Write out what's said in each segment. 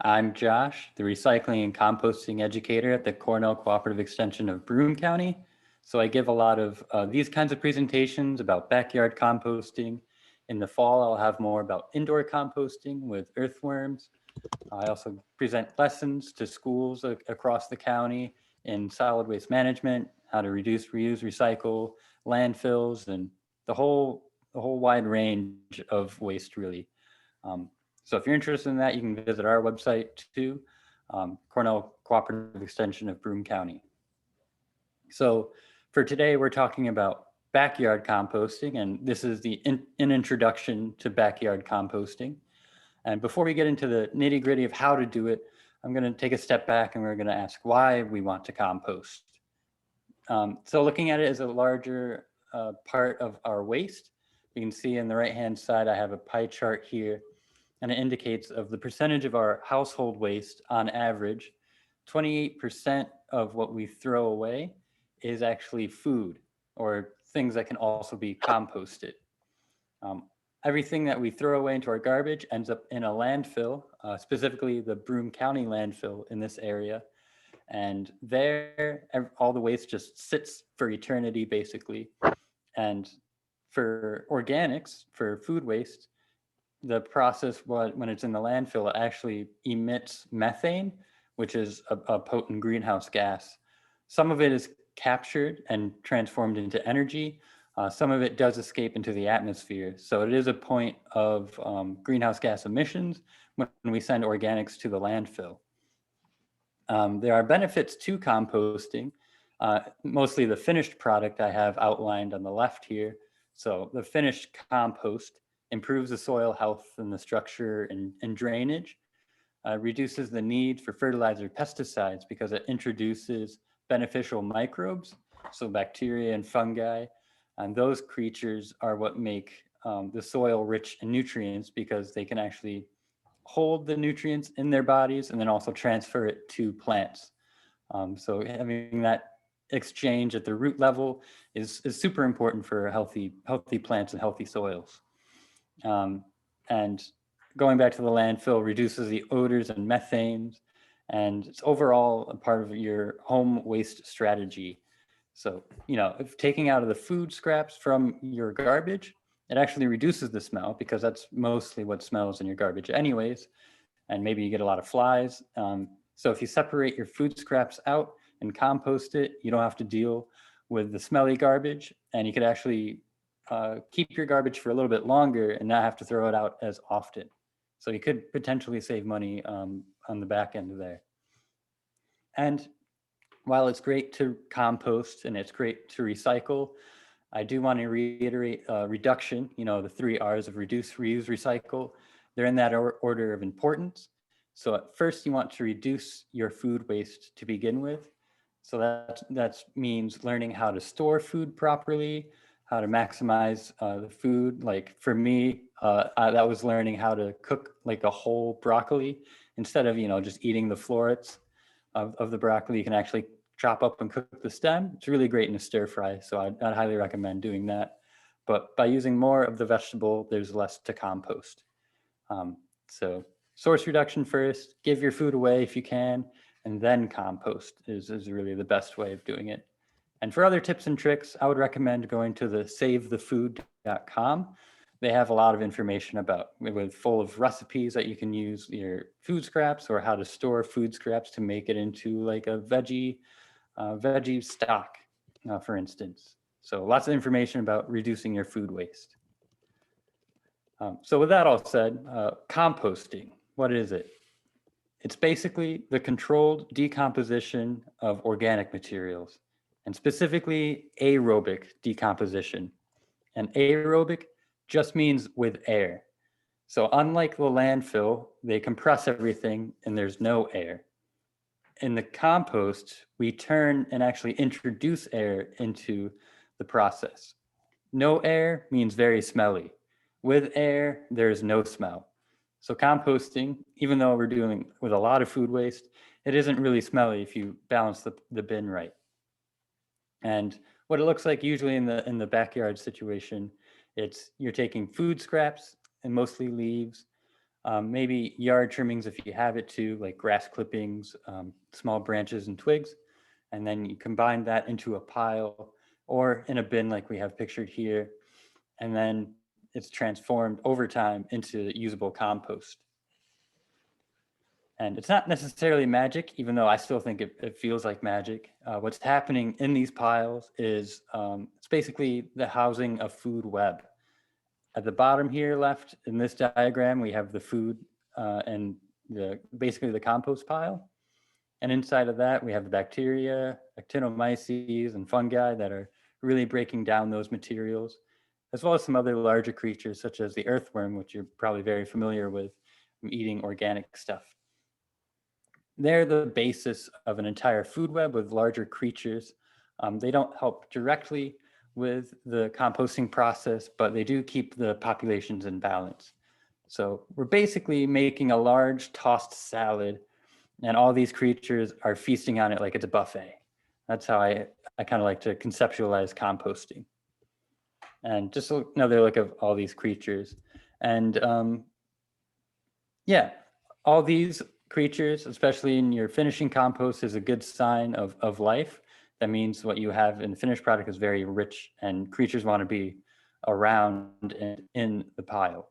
I'm Josh, the recycling and composting educator at the Cornell Cooperative Extension of Broome County. So I give a lot of these kinds of presentations about backyard composting. In the fall, I'll have more about indoor composting with earthworms. I also present lessons to schools across the county in solid waste management, how to reduce, reuse, recycle, landfills, and the whole wide range of waste, really. So if you're interested in that, you can visit our website too, Cornell Cooperative Extension of Broome County. So for today, we're talking about backyard composting, and this is an introduction to backyard composting. And before we get into the nitty gritty of how to do it, I'm going to take a step back and we're going to ask why we want to compost. So looking at it as a larger part of our waste, you can see in the right-hand side, I have a pie chart here, and it indicates of the percentage of our household waste on average, 28% of what we throw away is actually food or things that can also be composted. Everything that we throw away into our garbage ends up in a landfill, specifically the Broome County landfill in this area. And there, all the waste just sits for eternity, basically. And for organics, for food waste, the process, when it's in the landfill, it actually emits methane, which is a potent greenhouse gas. Some of it is captured and transformed into energy. Some of it does escape into the atmosphere. So it is a point of greenhouse gas emissions when we send organics to the landfill. There are benefits to composting, mostly the finished product I have outlined on the left here. So the finished compost improves the soil health and the structure and drainage, reduces the need for fertilizer pesticides because it introduces beneficial microbes, so bacteria and fungi. And those creatures are what make the soil rich in nutrients because they can actually hold the nutrients in their bodies and then also transfer it to plants. So having that exchange at the root level is super important for healthy plants and healthy soils. And going back to the landfill reduces the odors and methanes, and it's overall a part of your home waste strategy. So, if taking out of the food scraps from your garbage, it actually reduces the smell because that's mostly what smells in your garbage anyways. And maybe you get a lot of flies. So if you separate your food scraps out and compost it, you don't have to deal with the smelly garbage, and you could actually keep your garbage for a little bit longer and not have to throw it out as often. So you could potentially save money on the back end of there. And while it's great to compost and it's great to recycle, I do want to reiterate reduction, the 3 R's of reduce, reuse, recycle. They're in that order of importance. So at first you want to reduce your food waste to begin with. So that means learning how to store food properly, how to maximize the food. Like for me, that was learning how to cook like a whole broccoli instead of, just eating the florets of the broccoli. You can actually chop up and cook the stem. It's really great in a stir fry. So I'd highly recommend doing that. But by using more of the vegetable, there's less to compost. So source reduction first, give your food away if you can, and then compost is really the best way of doing it. And for other tips and tricks, I would recommend going to the savethefood.com. They have a lot of information full of recipes that you can use your food scraps or how to store food scraps to make it into like a veggie stock, for instance. So lots of information about reducing your food waste. So with that all said, composting, what is it? It's basically the controlled decomposition of organic materials, and specifically aerobic decomposition. And aerobic just means with air. So unlike the landfill, they compress everything and there's no air. In the compost, we turn and actually introduce air into the process. No air means very smelly. With air, there's no smell. So composting, even though we're dealing with a lot of food waste, it isn't really smelly if you balance the bin right. And what it looks like usually in the backyard situation, you're taking food scraps and mostly leaves, maybe yard trimmings if you have it too, like grass clippings, small branches and twigs. And then you combine that into a pile or in a bin like we have pictured here. And then it's transformed over time into usable compost. And it's not necessarily magic, even though I still think it feels like magic. What's happening in these piles is it's basically the housing of food web. At the bottom here left in this diagram, we have the food and basically the compost pile. And inside of that, we have the bacteria, actinomyces, and fungi that are really breaking down those materials, as well as some other larger creatures such as the earthworm, which you're probably very familiar with from eating organic stuff. They're the basis of an entire food web with larger creatures. They don't help directly with the composting process, but they do keep the populations in balance. So we're basically making a large tossed salad, and all these creatures are feasting on it like it's a buffet. That's how I kind of like to conceptualize composting. And just another look of all these creatures. And yeah, all these creatures, especially in your finishing compost, is a good sign of life. That means what you have in the finished product is very rich and creatures want to be around and in the pile.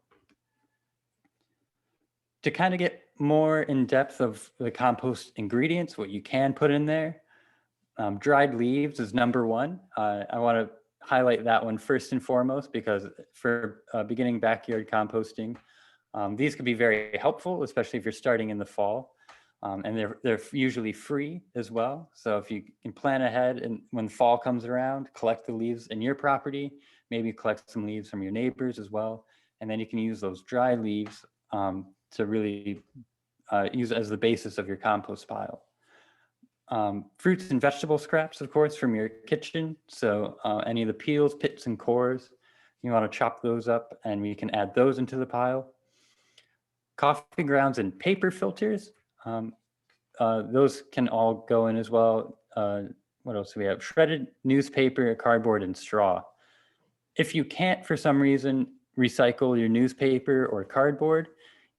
To kind of get more in depth of the compost ingredients, what you can put in there, dried leaves is number one. I want to highlight that one first and foremost because for beginning backyard composting, these could be very helpful, especially if you're starting in the fall. And they're usually free as well. So if you can plan ahead and when fall comes around, collect the leaves in your property, maybe collect some leaves from your neighbors as well. And then you can use those dry leaves to really use as the basis of your compost pile. Fruits and vegetable scraps, of course, from your kitchen. So any of the peels, pits, and cores, you want to chop those up and we can add those into the pile. Coffee grounds and paper filters, those can all go in as well. What else do we have? Shredded newspaper, cardboard, and straw. If you can't, for some reason, recycle your newspaper or cardboard,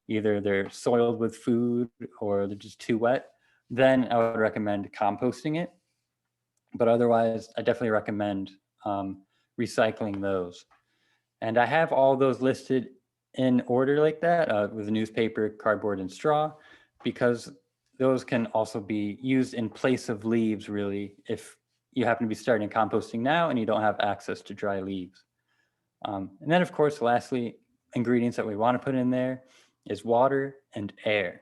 either they're soiled with food or they're just too wet, then I would recommend composting it. But otherwise, I definitely recommend recycling those. And I have all those listed in order like that with newspaper, cardboard, and straw, because those can also be used in place of leaves, really, if you happen to be starting composting now and you don't have access to dry leaves. And then, of course, lastly, ingredients that we want to put in there is water and air.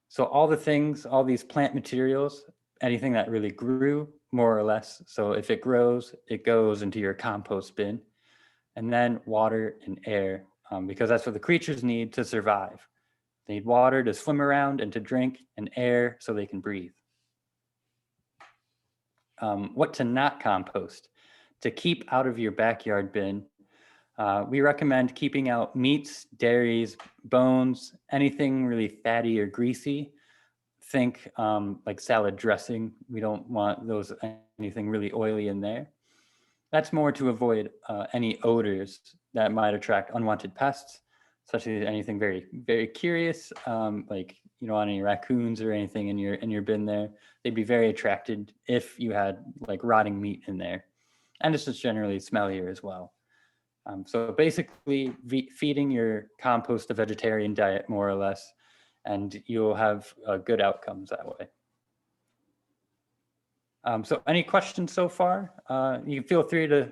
So all the things, all these plant materials, anything that really grew, more or less. So if it grows, it goes into your compost bin. And then water and air, because that's what the creatures need to survive. They need water to swim around and to drink, and air so they can breathe. What to not compost. To keep out of your backyard bin, we recommend keeping out meats, dairies, bones, anything really fatty or greasy. Think like salad dressing. We don't want anything really oily in there. That's more to avoid any odors that might attract unwanted pests, such as anything very, very curious, like you don't want any raccoons or anything in your bin there. They'd be very attracted if you had like rotting meat in there. And it's just generally smellier as well. So basically feeding your compost a vegetarian diet, more or less, and you'll have good outcomes that way. So any questions so far? You can feel free to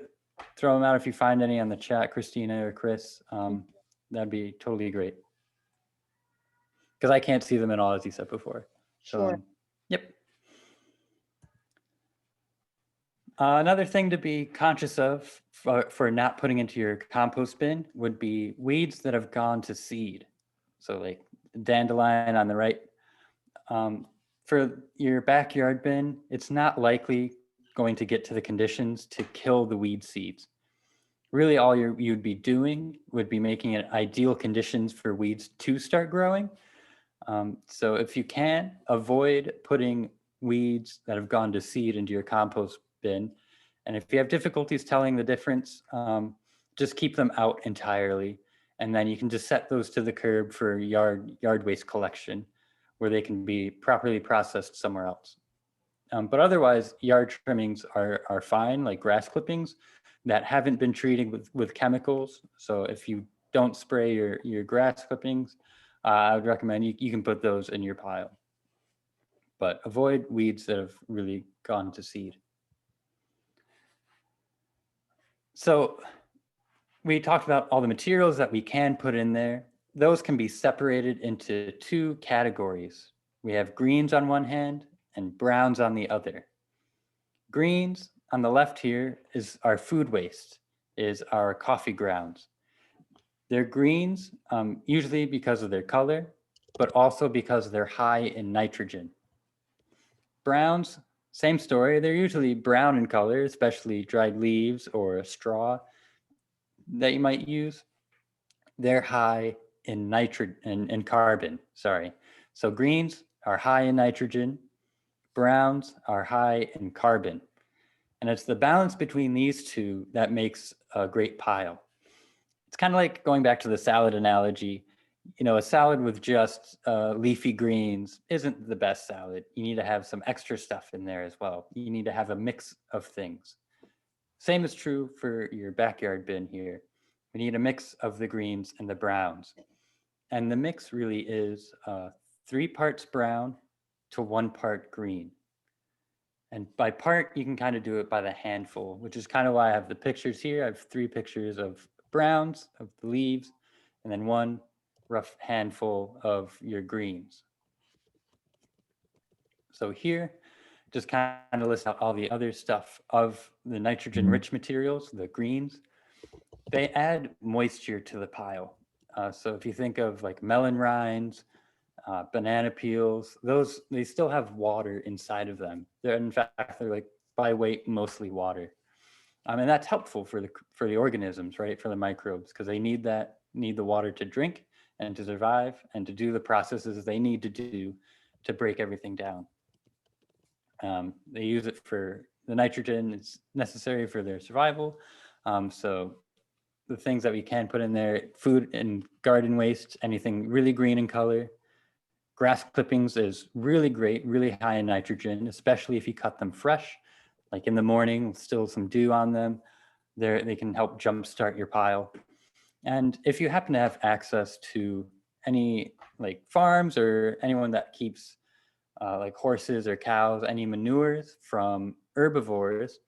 throw them out if you find any on the chat, Christina or Chris. That'd be totally great. Because I can't see them at all, as you said before. Sure. So, yep. Another thing to be conscious of for not putting into your compost bin would be weeds that have gone to seed. So like dandelion on the right. For your backyard bin, it's not likely going to get to the conditions to kill the weed seeds. Really all you'd be doing would be making it ideal conditions for weeds to start growing. So if you can, avoid putting weeds that have gone to seed into your compost bin. And if you have difficulties telling the difference, just keep them out entirely And then you can just set those to the curb for yard waste collection, where they can be properly processed somewhere else. But otherwise, yard trimmings are fine, like grass clippings that haven't been treated with chemicals. So if you don't spray your grass clippings, I would recommend you can put those in your pile. But avoid weeds that have really gone to seed. So we talked about all the materials that we can put in there. Those can be separated into two categories. We have greens on one hand and browns on the other. Greens on the left here is our food waste, is our coffee grounds. They're greens usually because of their color, but also because they're high in nitrogen. Browns, same story. They're usually brown in color, especially dried leaves or straw that you might use. They're high in nitrogen and carbon, sorry. So greens are high in nitrogen, browns are high in carbon. And it's the balance between these two that makes a great pile. It's kind of like going back to the salad analogy. You know, a salad with just leafy greens isn't the best salad. You need to have some extra stuff in there as well. You need to have a mix of things. Same is true for your backyard bin here. We need a mix of the greens and the browns. And the mix really is 3 parts brown to 1 part green. And by part, you can kind of do it by the handful, which is kind of why I have the pictures here. I have 3 pictures of browns, of the leaves, and then 1 rough handful of your greens. So here, just kind of list out all the other stuff of the nitrogen-rich materials, the greens. They add moisture to the pile. So if you think of like melon rinds, banana peels, they still have water inside of them. In fact, they're like by weight mostly water, and that's helpful for the organisms, right? For the microbes, because they need the water to drink and to survive and to do the processes they need to do to break everything down. They use it for the nitrogen; it's necessary for their survival. So the things that we can put in there: food and garden waste, anything really green in color. Grass clippings is really great, really high in nitrogen, especially if you cut them fresh, like in the morning with still some dew on them. They can help jumpstart your pile. And if you happen to have access to any like farms or anyone that keeps like horses or cows, any manures from herbivores,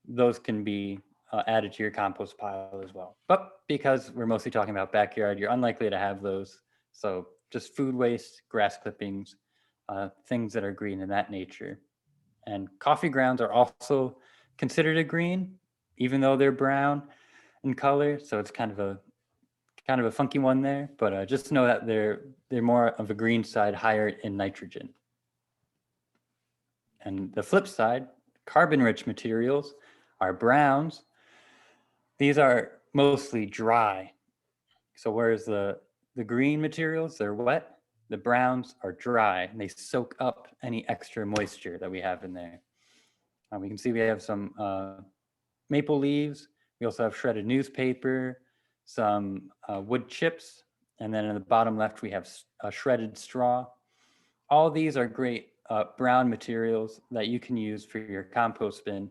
those can be added to your compost pile as well. But because we're mostly talking about backyard, you're unlikely to have those. So just food waste, grass clippings, things that are green in that nature. And coffee grounds are also considered a green, even though they're brown in color. So it's kind of a funky one there, but just know that they're more of a green side, higher in nitrogen. And the flip side, carbon-rich materials are browns. These are mostly dry. So whereas the green materials, they're wet, the browns are dry and they soak up any extra moisture that we have in there. We can see we have some maple leaves. We also have shredded newspaper, some wood chips, and then in the bottom left, we have shredded straw. All these are great brown materials that you can use for your compost bin.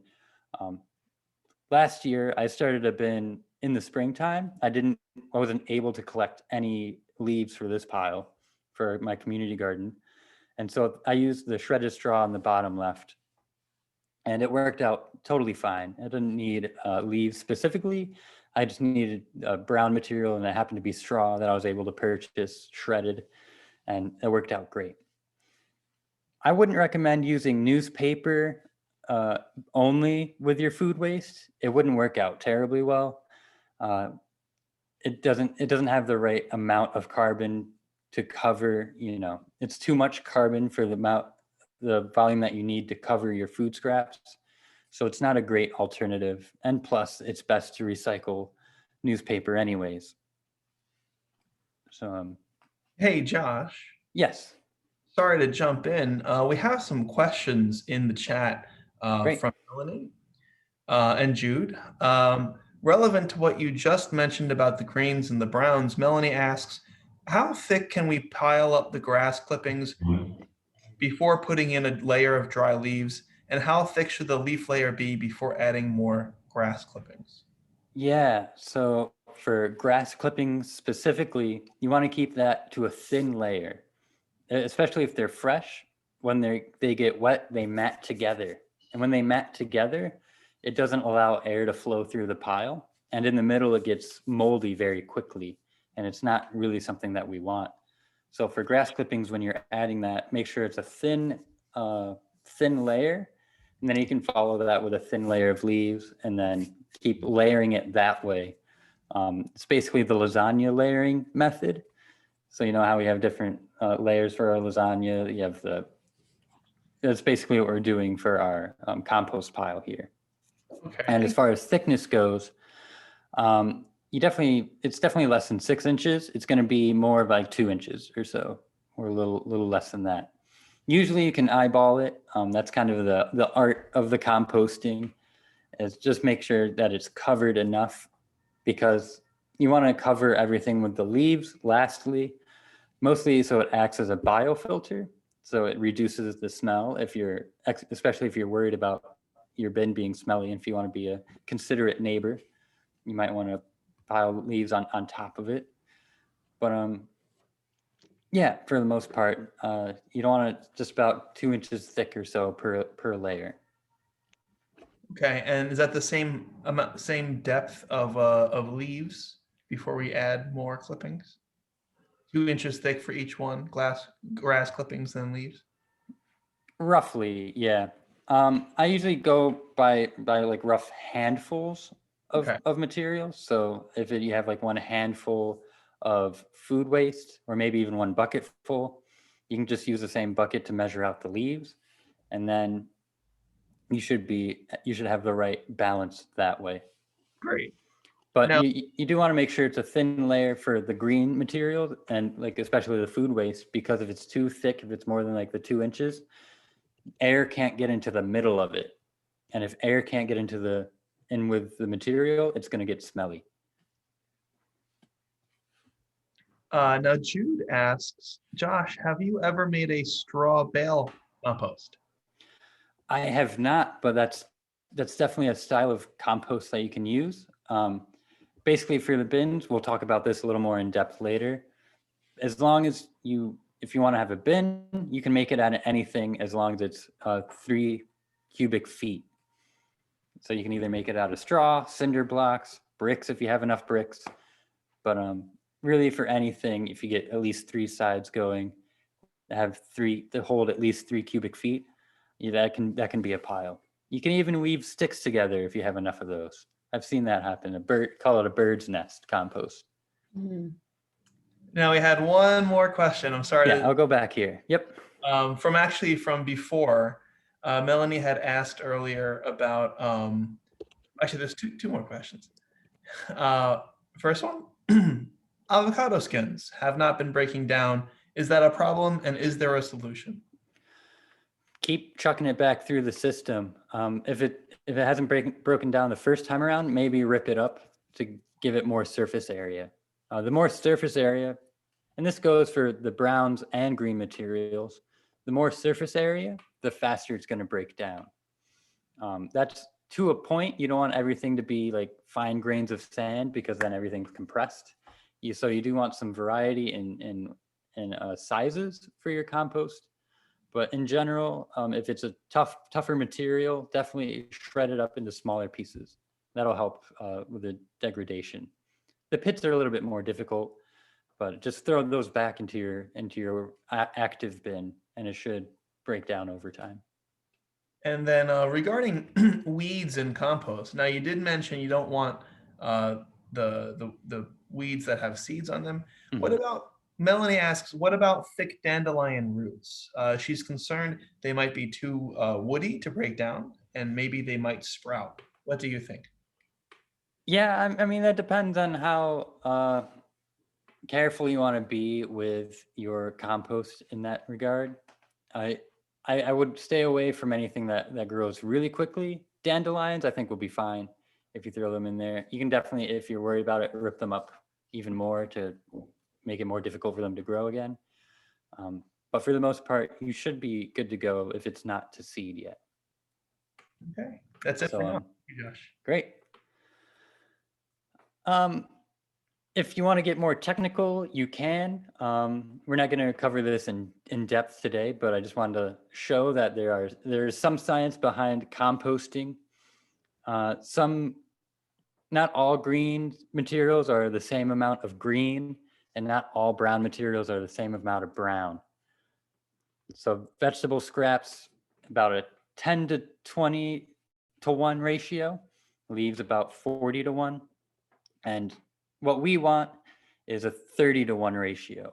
Last year, I started a bin in the springtime. I wasn't able to collect any leaves for this pile for my community garden. And so I used the shredded straw on the bottom left, and it worked out totally fine. I didn't need leaves specifically. I just needed brown material, and it happened to be straw that I was able to purchase shredded, and it worked out great. I wouldn't recommend using newspaper only with your food waste. It wouldn't work out terribly well. It doesn't have the right amount of carbon to cover, it's too much carbon for the volume that you need to cover your food scraps. So it's not a great alternative. And plus, it's best to recycle newspaper anyways. So, Hey, Josh. yes. Sorry to jump in. We have some questions in the chat Great. from Melanie and Jude. relevant to what you just mentioned about the greens and the browns, Melanie asks, how thick can we pile up the grass clippings before putting in a layer of dry leaves? And how thick should the leaf layer be before adding more grass clippings? Yeah, so for grass clippings specifically, you want to keep that to a thin layer, especially if they're fresh. When they get wet, they mat together. And when they mat together, it doesn't allow air to flow through the pile. And in the middle, it gets moldy very quickly. And it's not really something that we want. So for grass clippings, when you're adding that, make sure it's a thin layer. And then you can follow that with a thin layer of leaves and then keep layering it that way. It's basically the lasagna layering method. So you know how we have different layers for our lasagna. You have that's basically what we're doing for our compost pile here. Okay. And as far as thickness goes, it's definitely less than 6 inches. It's going to be more of like 2 inches or so, or a little less than that. Usually you can eyeball it. That's kind of the art of the composting, is just make sure that it's covered enough, because you want to cover everything with the leaves lastly, mostly so it acts as a biofilter. So it reduces the smell especially if you're worried about your bin being smelly. And if you want to be a considerate neighbor, you might want to pile leaves on top of it. But yeah, for the most part, you don't want it just about 2 inches thick or so per layer. Okay, and is that the same amount, same depth of leaves before we add more clippings? 2 inches thick for each one, grass clippings, then leaves. Roughly, yeah. I usually go by like rough handfuls Okay. of materials. So if you have like one handful of food waste, or maybe even one bucket full, you can just use the same bucket to measure out the leaves, and then you should have the right balance that way. Great. But Now, you do want to make sure it's a thin layer for the green material, and like especially the food waste, because if it's too thick, if it's more than like the 2 inches, air can't get into the middle of it. And if air can't get in with the material, it's going to get smelly. now Jude asks, Josh, have you ever made a straw bale compost? I have not, but that's definitely a style of compost that you can use. Basically, for the bins, we'll talk about this a little more in depth later. As long as if you want to have a bin, you can make it out of anything as long as it's 3 cubic feet. So you can either make it out of straw, cinder blocks, bricks if you have enough bricks. But really, for anything, if you get at least 3 sides going, to hold at least 3 cubic feet, that can be a pile. You can even weave sticks together if you have enough of those. I've seen that happen. Call it a bird's nest compost. Now we had one more question. I'm sorry. Yeah, I'll go back here. Yep. From before, Melanie had asked earlier about. Actually, there's two more questions. First one, avocado skins have not been breaking down. Is that a problem, and is there a solution? Keep chucking it back through the system. If it hasn't broken down the first time around, maybe rip it up to give it more surface area. The more surface area, and this goes for the browns and green materials, the more surface area, the faster it's going to break down. That's to a point. You don't want everything to be like fine grains of sand, because then everything's compressed. So you do want some variety in sizes for your compost. But in general, if it's a tougher material, definitely shred it up into smaller pieces. That'll help with the degradation. The pits are a little bit more difficult, but just throw those back into your active bin, and it should break down over time. And then regarding weeds in compost, now you did mention you don't want the weeds that have seeds on them. Mm-hmm. What about, Melanie asks, what about thick dandelion roots? She's concerned they might be too woody to break down, and maybe they might sprout. What do you think? Yeah, I mean, that depends on how careful you want to be with your compost in that regard. I would stay away from anything that grows really quickly. Dandelions, I think, will be fine. if you throw them in there. You can definitely, if you're worried about it, rip them up even more to make it more difficult for them to grow again. But for the most part, you should be good to go if it's not to seed yet. Okay, that's it for now. So, Thank you, Josh. great. If you want to get more technical, you can. We're not going to cover this in depth today, but I just wanted to show that there's some science behind composting. Not all green materials are the same amount of green, and not all brown materials are the same amount of brown. So vegetable scraps, about a 10 to 20 to 1 ratio, leaves about 40 to 1. And what we want is a 30 to 1 ratio.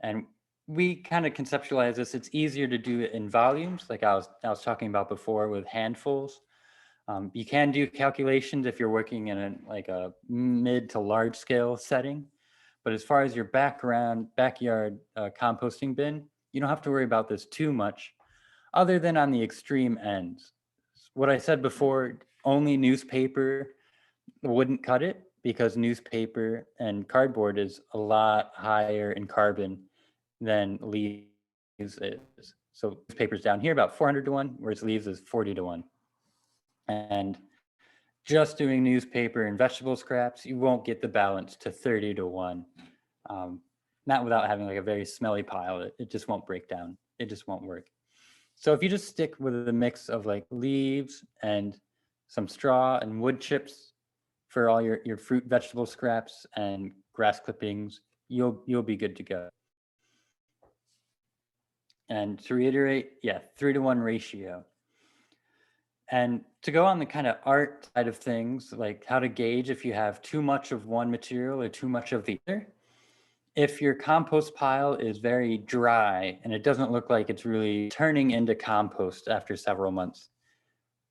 And we kind of conceptualize this. It's easier to do it in volumes, like I was talking about before with handfuls. You can do calculations if you're working in a mid to large scale setting. But as far as your backyard composting bin, you don't have to worry about this too much, other than on the extreme ends. What I said before, only newspaper wouldn't cut it, because newspaper and cardboard is a lot higher in carbon than leaves is. So newspaper's down here about 400 to 1, whereas leaves is 40 to 1. And just doing newspaper and vegetable scraps, you won't get the balance to 30 to 1. Not without having like a very smelly pile. It just won't break down. It just won't work. So if you just stick with a mix of like leaves and some straw and wood chips for all your fruit, vegetable scraps and grass clippings, you'll be good to go. And to reiterate, yeah, 3 to 1 ratio. And to go on the kind of art side of things, like how to gauge if you have too much of one material or too much of the other. If your compost pile is very dry and it doesn't look like it's really turning into compost after several months,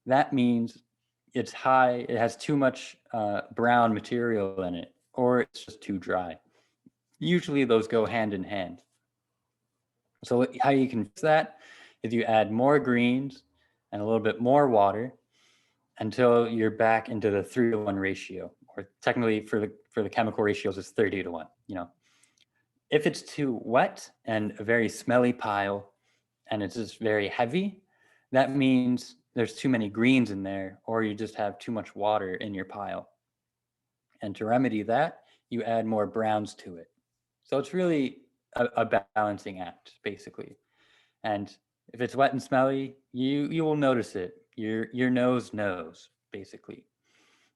that means it's high, it has too much brown material in it, or it's just too dry. Usually those go hand in hand. So how you can fix that is you add more greens and a little bit more water until you're back into the 3 to 1 ratio, or technically for the chemical ratios it's 30 to 1. If it's too wet and a very smelly pile and it's just very heavy, that means there's too many greens in there, or you just have too much water in your pile. And to remedy that, you add more browns to it. So it's really a balancing act, basically. And if it's wet and smelly, you will notice it. Your nose knows, basically.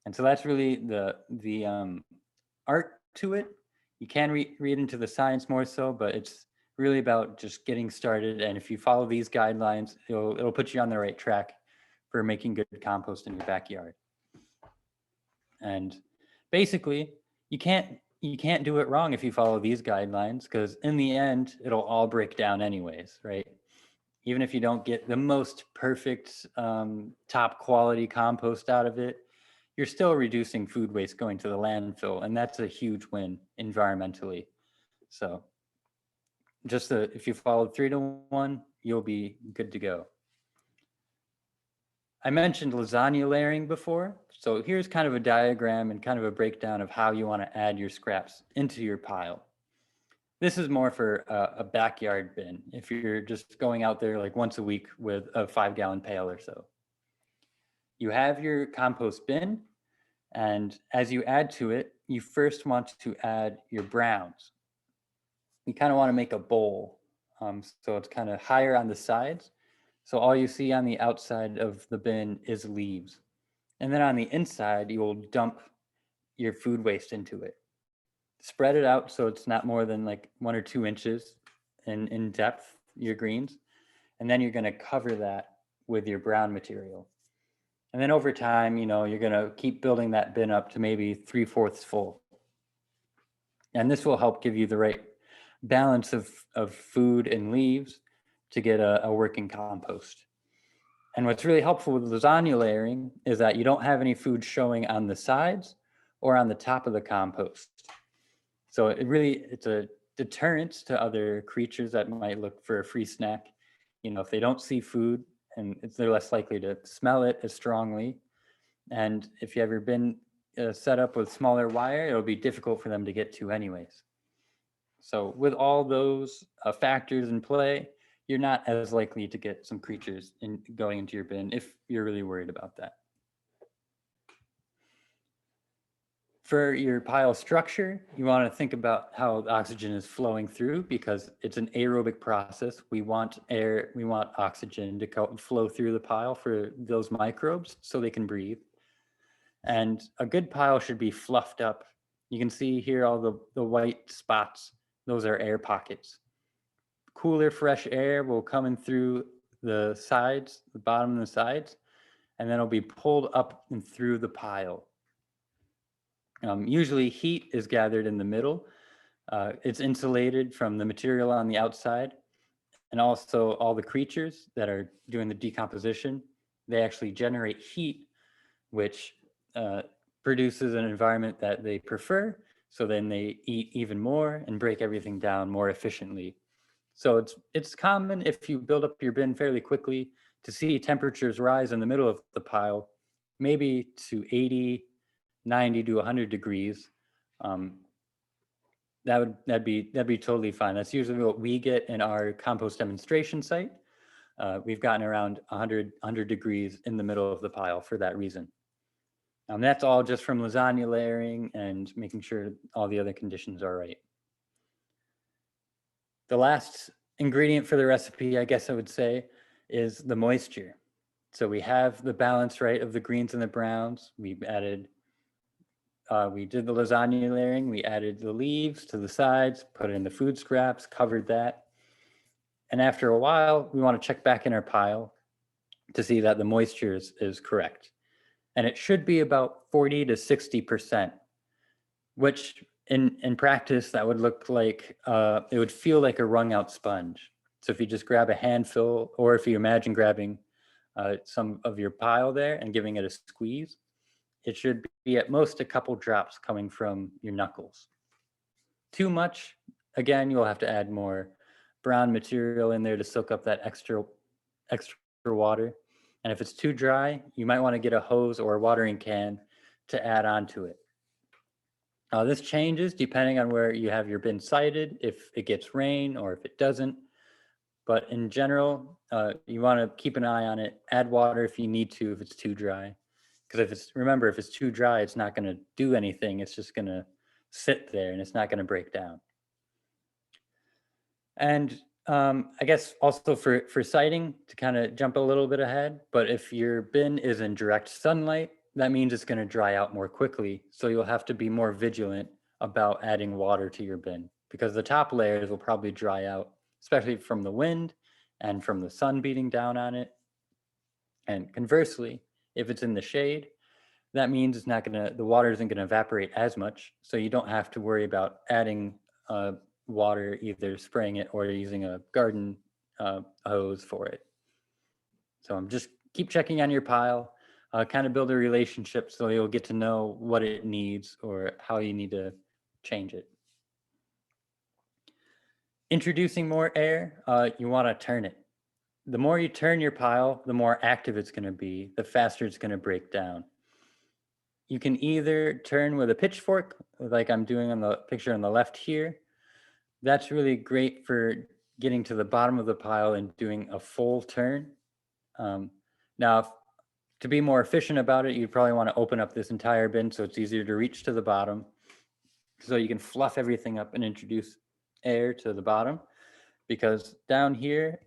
And so that's really the art to it. You can read into the science more so, but it's really about just getting started. And if you follow these guidelines, it'll put you on the right track for making good compost in your backyard. And basically, you can't do it wrong if you follow these guidelines, because in the end, it'll all break down anyways, right? Even if you don't get the most perfect top quality compost out of it, you're still reducing food waste going to the landfill, and that's a huge win environmentally. So just if you follow 3 to 1, you'll be good to go. I mentioned lasagna layering before. So here's kind of a diagram and kind of a breakdown of how you want to add your scraps into your pile. This is more for a backyard bin, if you're just going out there like once a week with a 5-gallon pail or so. You have your compost bin, and as you add to it, you first want to add your browns. You kind of want to make a bowl, so it's kind of higher on the sides. So all you see on the outside of the bin is leaves. And then on the inside, you will dump your food waste into it. Spread it out so it's not more than like 1 or 2 inches in depth, your greens. And then you're going to cover that with your brown material. And then over time, you're going to keep building that bin up to maybe 3/4 full. And this will help give you the right balance of food and leaves to get a working compost. And what's really helpful with lasagna layering is that you don't have any food showing on the sides or on the top of the compost. So it's a deterrent to other creatures that might look for a free snack. If they don't see food, and they're less likely to smell it as strongly, And if you have your bin set up with smaller wire, it'll be difficult for them to get to anyways. So with all those factors in play, you're not as likely to get some creatures going into your bin if you're really worried about that. For your pile structure, you want to think about how the oxygen is flowing through, because it's an aerobic process. We want air, we want oxygen to flow through the pile for those microbes so they can breathe. And a good pile should be fluffed up. You can see here all the white spots. Those are air pockets. Cooler, fresh air will come in through the sides, the bottom and the sides, and then it'll be pulled up and through the pile. Usually heat is gathered in the middle. It's insulated from the material on the outside. And also all the creatures that are doing the decomposition, they actually generate heat, which produces an environment that they prefer. So then they eat even more and break everything down more efficiently. So it's common if you build up your bin fairly quickly to see temperatures rise in the middle of the pile, maybe to 80, 90 to 100 degrees. That'd be totally fine. That's usually what we get in our compost demonstration site. We've gotten around 100 degrees in the middle of the pile for that reason. That's all just from lasagna layering and making sure all the other conditions are right. The last ingredient for the recipe, I guess I would say, is the moisture. So we have the balance right of the greens and the browns. We did the lasagna layering. We added the leaves to the sides, put in the food scraps, covered that. And after a while, we want to check back in our pile to see that the moisture is correct. And it should be about 40 to 60%, which in practice, that would look like, it would feel like a wrung out sponge. So if you just grab a handful, or if you imagine grabbing some of your pile there and giving it a squeeze, it should be at most a couple drops coming from your knuckles. Too much, again, you'll have to add more brown material in there to soak up that extra water. And if it's too dry, you might want to get a hose or a watering can to add on to it. This changes depending on where you have your bin sited, if it gets rain or if it doesn't. But in general, you want to keep an eye on it. Add water if you need to, if it's too dry. Because remember, if it's too dry, it's not going to do anything. It's just going to sit there and it's not going to break down. And I guess also for siting, to kind of jump a little bit ahead, but if your bin is in direct sunlight, that means it's going to dry out more quickly. So you'll have to be more vigilant about adding water to your bin, because the top layers will probably dry out, especially from the wind and from the sun beating down on it. And conversely, if it's in the shade, that means the water isn't going to evaporate as much. So you don't have to worry about adding water, either spraying it or using a garden hose for it. So just keep checking on your pile, kind of build a relationship so you'll get to know what it needs or how you need to change it. Introducing more air, you want to turn it. The more you turn your pile, the more active it's going to be, the faster it's going to break down. You can either turn with a pitchfork, like I'm doing on the picture on the left here. That's really great for getting to the bottom of the pile and doing a full turn. Now, to be more efficient about it, you'd probably want to open up this entire bin so it's easier to reach to the bottom. So you can fluff everything up and introduce air to the bottom, because down here,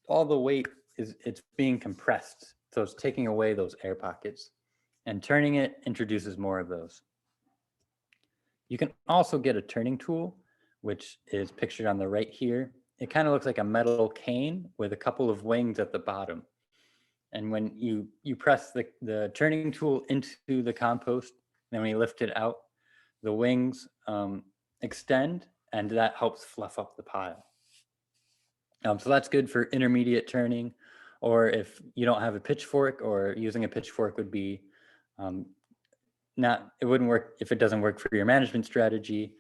all the weight it's being compressed. So it's taking away those air pockets, and turning it introduces more of those. You can also get a turning tool, which is pictured on the right here. It kind of looks like a metal cane with a couple of wings at the bottom. And when you press the turning tool into the compost, then when you lift it out, the wings extend, and that helps fluff up the pile. So that's good for intermediate turning, or if you don't have a pitchfork, or using a pitchfork would be it wouldn't work if it doesn't work for your management strategy,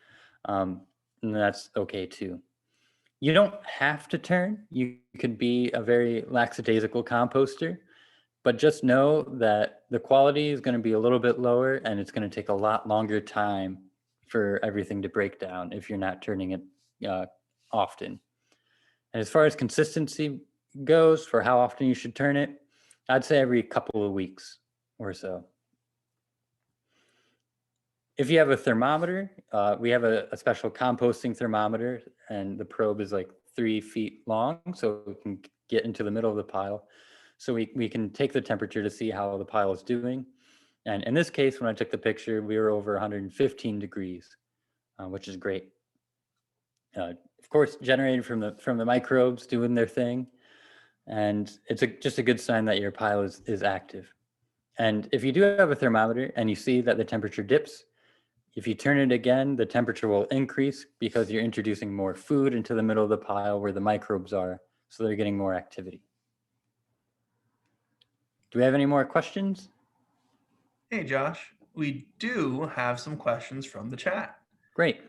and that's okay too. You don't have to turn. You could be a very lackadaisical composter, but just know that the quality is going to be a little bit lower and it's going to take a lot longer time for everything to break down if you're not turning it often. And as far as consistency goes for how often you should turn it, I'd say every couple of weeks or so. If you have a thermometer, we have a special composting thermometer, and the probe is like 3 feet long, so we can get into the middle of the pile. So we can take the temperature to see how the pile is doing. And in this case, when I took the picture, we were over 115 degrees, which is great. Of course, generated from the microbes doing their thing, and it's just a good sign that your pile is active. And if you do have a thermometer and you see that the temperature dips, if you turn it again, the temperature will increase because you're introducing more food into the middle of the pile where the microbes are, so they're getting more activity. Do we have any more questions? Hey, Josh, we do have some questions from the chat. Great.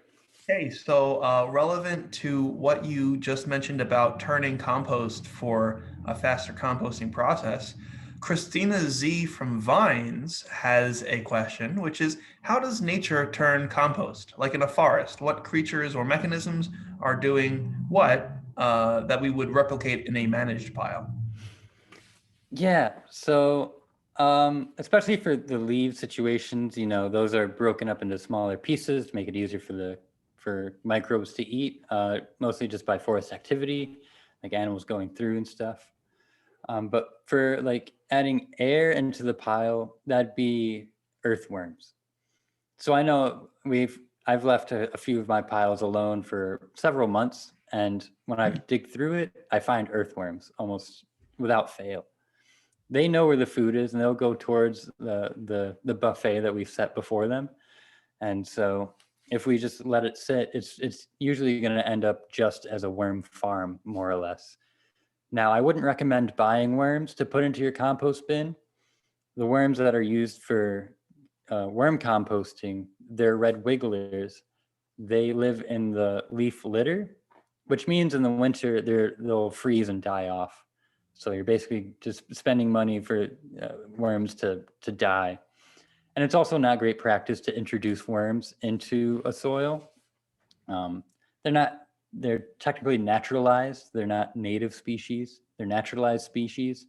Hey, so relevant to what you just mentioned about turning compost for a faster composting process, Christina Z from Vines has a question, which is, how does nature turn compost? Like in a forest, what creatures or mechanisms are doing what that we would replicate in a managed pile? Yeah, so especially for the leaf situations, those are broken up into smaller pieces to make it easier for microbes to eat, mostly just by forest activity, like animals going through and stuff. But for like adding air into the pile, that'd be earthworms. So I know I've left a few of my piles alone for several months, and when I dig through it, I find earthworms almost without fail. They know where the food is, and they'll go towards the buffet that we've set before them. And so if we just let it sit, it's usually going to end up just as a worm farm, more or less. Now, I wouldn't recommend buying worms to put into your compost bin. The worms that are used for worm composting, they're red wigglers. They live in the leaf litter, which means in the winter they'll freeze and die off. So you're basically just spending money for worms to die. And it's also not great practice to introduce worms into a soil. They're technically naturalized. They're not native species. They're naturalized species.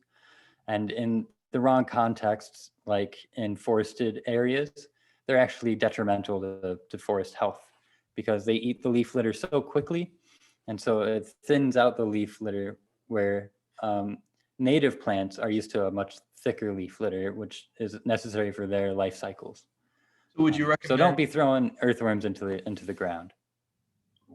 And in the wrong contexts, like in forested areas, they're actually detrimental to forest health because they eat the leaf litter so quickly. And so it thins out the leaf litter where native plants are used to a much thicker leaf litter, which is necessary for their life cycles. So would you recommend? So don't be throwing earthworms into the ground.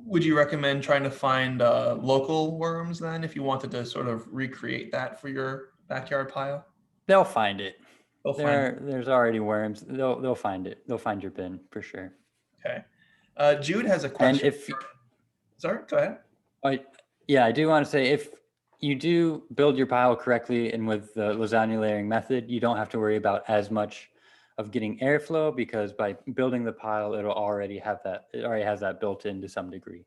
Would you recommend trying to find local worms then, if you wanted to sort of recreate that for your backyard pile? They'll find it. They'll find it. There's already worms. They'll find it. They'll find your bin for sure. Okay. Jude has a question. And if sorry, go ahead. I do want to say, if you do build your pile correctly and with the lasagna layering method, you don't have to worry about as much of getting airflow, because by building the pile, it already has that built in to some degree.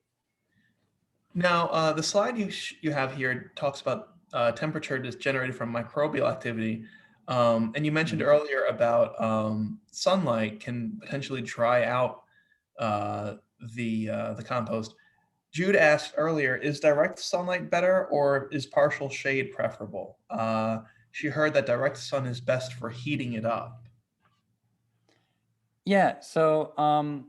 Now, the slide you have here talks about temperature just generated from microbial activity. And you mentioned earlier about sunlight can potentially dry out the compost. Jude asked earlier, is direct sunlight better or is partial shade preferable? She heard that direct sun is best for heating it up. Yeah, so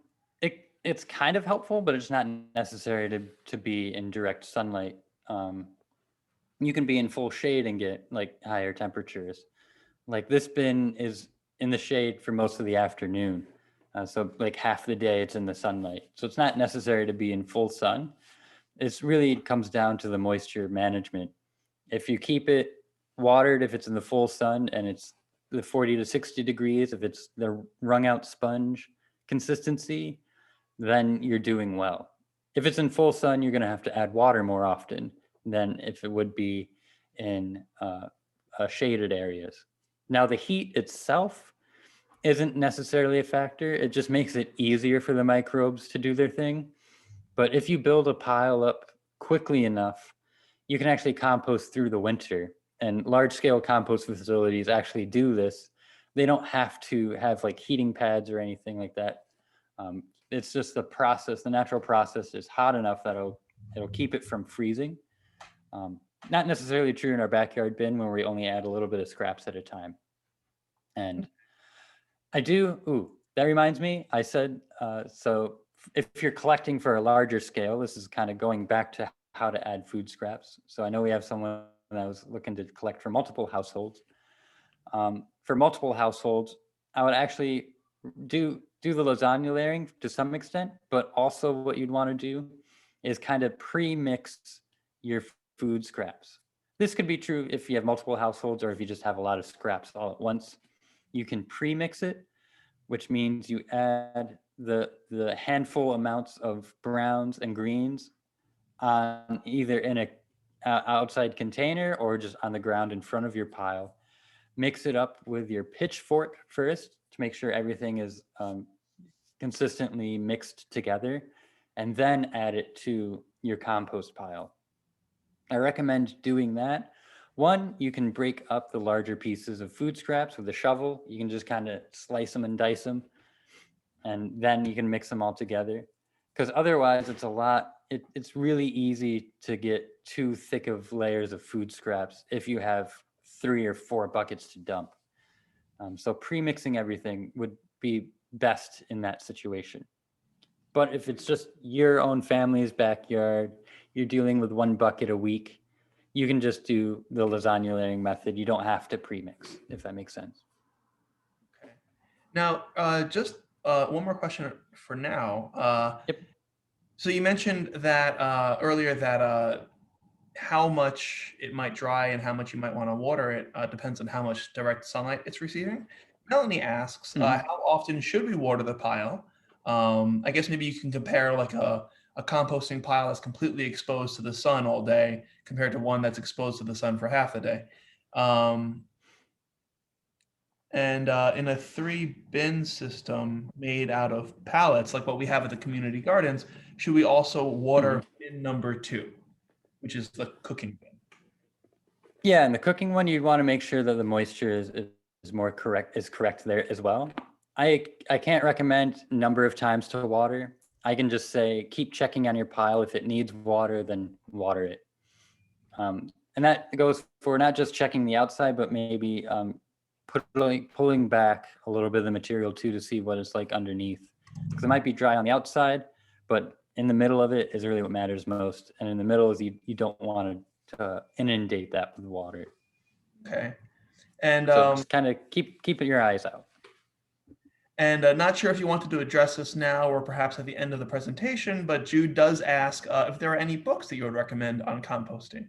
it's kind of helpful, but it's not necessary to be in direct sunlight. You can be in full shade and get like higher temperatures. Like this bin is in the shade for most of the afternoon. So like half the day it's in the sunlight. So it's not necessary to be in full sun. It really comes down to the moisture management. If you keep it watered, if it's in the full sun and it's the 40 to 60 degrees, if it's the wrung out sponge consistency, then you're doing well. If it's in full sun, you're going to have to add water more often than if it would be in shaded areas. Now, the heat itself isn't necessarily a factor. It just makes it easier for the microbes to do their thing. But if you build a pile up quickly enough, you can actually compost through the winter and large scale compost facilities actually do this. They don't have to have like heating pads or anything like that. It's just the process, the natural process is hot enough that it'll keep it from freezing. Not necessarily true in our backyard bin where we only add a little bit of scraps at a time. And that reminds me, I said, so if you're collecting for a larger scale, this is kind of going back to how to add food scraps. So I know we have someone that was looking to collect for multiple households. For multiple households, I would actually do the lasagna layering to some extent, but also what you'd want to do is kind of pre-mix your food scraps. This could be true if you have multiple households or if you just have a lot of scraps all at once. You can pre-mix it, which means you add the handful amounts of browns and greens on either in a outside container or just on the ground in front of your pile. Mix it up with your pitchfork first to make sure everything is consistently mixed together, and then add it to your compost pile. I recommend doing that. One, you can break up the larger pieces of food scraps with a shovel. You can just kind of slice them and dice them, and then you can mix them all together. Because otherwise, it's a lot. It's really easy to get too thick of layers of food scraps if you have 3 or 4 buckets to dump. So pre-mixing everything would be best in that situation. But if it's just your own family's backyard, you're dealing with 1 bucket a week, you can just do the lasagna layering method. You don't have to pre-mix, if that makes sense. Okay. Now, just one more question for now. Yep. So you mentioned that earlier that how much it might dry and how much you might want to water it depends on how much direct sunlight it's receiving. Melanie asks, how often should we water the pile? I guess maybe you can compare like a composting pile that's completely exposed to the sun all day compared to one that's exposed to the sun for half the day. And in a 3-bin system made out of pallets, like what we have at the community gardens, should we also water bin number 2, which is the cooking bin? Yeah, and the cooking one, you'd want to make sure that the moisture is correct there as well. I can't recommend number of times to water. I can just say keep checking on your pile. If it needs water, then water it. And that goes for not just checking the outside, but maybe pulling back a little bit of the material too to see what it's like underneath. Because it might be dry on the outside, but in the middle of it is really what matters most. And in the middle is you don't want to inundate that with water. Okay. And so just kind of keep your eyes out. And not sure if you wanted to address this now or perhaps at the end of the presentation, but Jude does ask if there are any books that you would recommend on composting.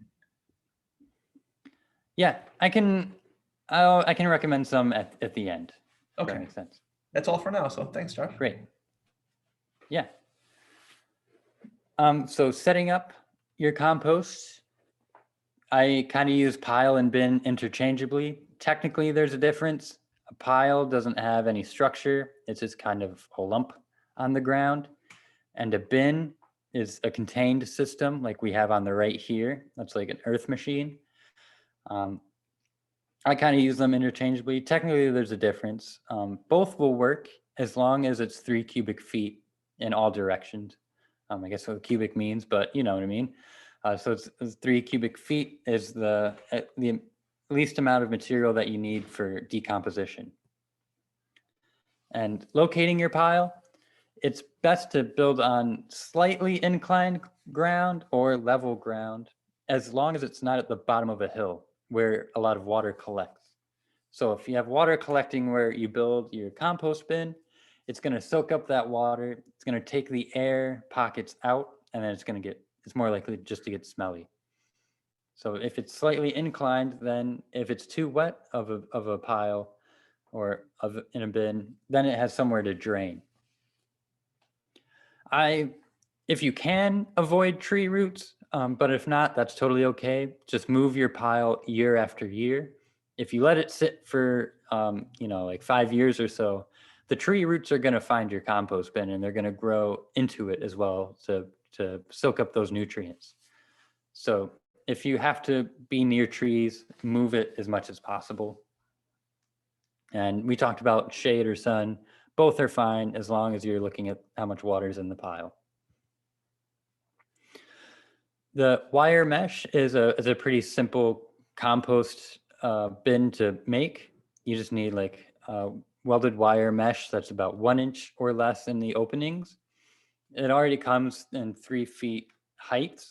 Yeah, I can recommend some at the end. Okay. That makes sense. That's all for now. So thanks, Josh. Great. Yeah. So setting up your compost, I kind of use pile and bin interchangeably. Technically, there's a difference. A pile doesn't have any structure. It's just kind of a lump on the ground. And a bin is a contained system like we have on the right here. That's like an earth machine. I kind of use them interchangeably. Technically, there's a difference. Both will work as long as it's 3 cubic feet in all directions. I guess what cubic means, but you know what I mean. So it's 3 cubic feet is the least amount of material that you need for decomposition. And locating your pile, it's best to build on slightly inclined ground or level ground, as long as it's not at the bottom of a hill where a lot of water collects. So if you have water collecting where you build your compost bin, it's going to soak up that water. It's going to take the air pockets out, and then it's more likely just to get smelly. So if it's slightly inclined, then if it's too wet of a pile or in a bin, then it has somewhere to drain. If you can avoid tree roots, but if not, that's totally okay. Just move your pile year after year. If you let it sit for, like 5 years or so, the tree roots are going to find your compost bin and they're going to grow into it as well to soak up those nutrients. So if you have to be near trees, move it as much as possible. And we talked about shade or sun. Both are fine as long as you're looking at how much water is in the pile. The wire mesh is a pretty simple compost bin to make. You just need like welded wire mesh that's about 1 inch or less in the openings. It already comes in 3 feet height.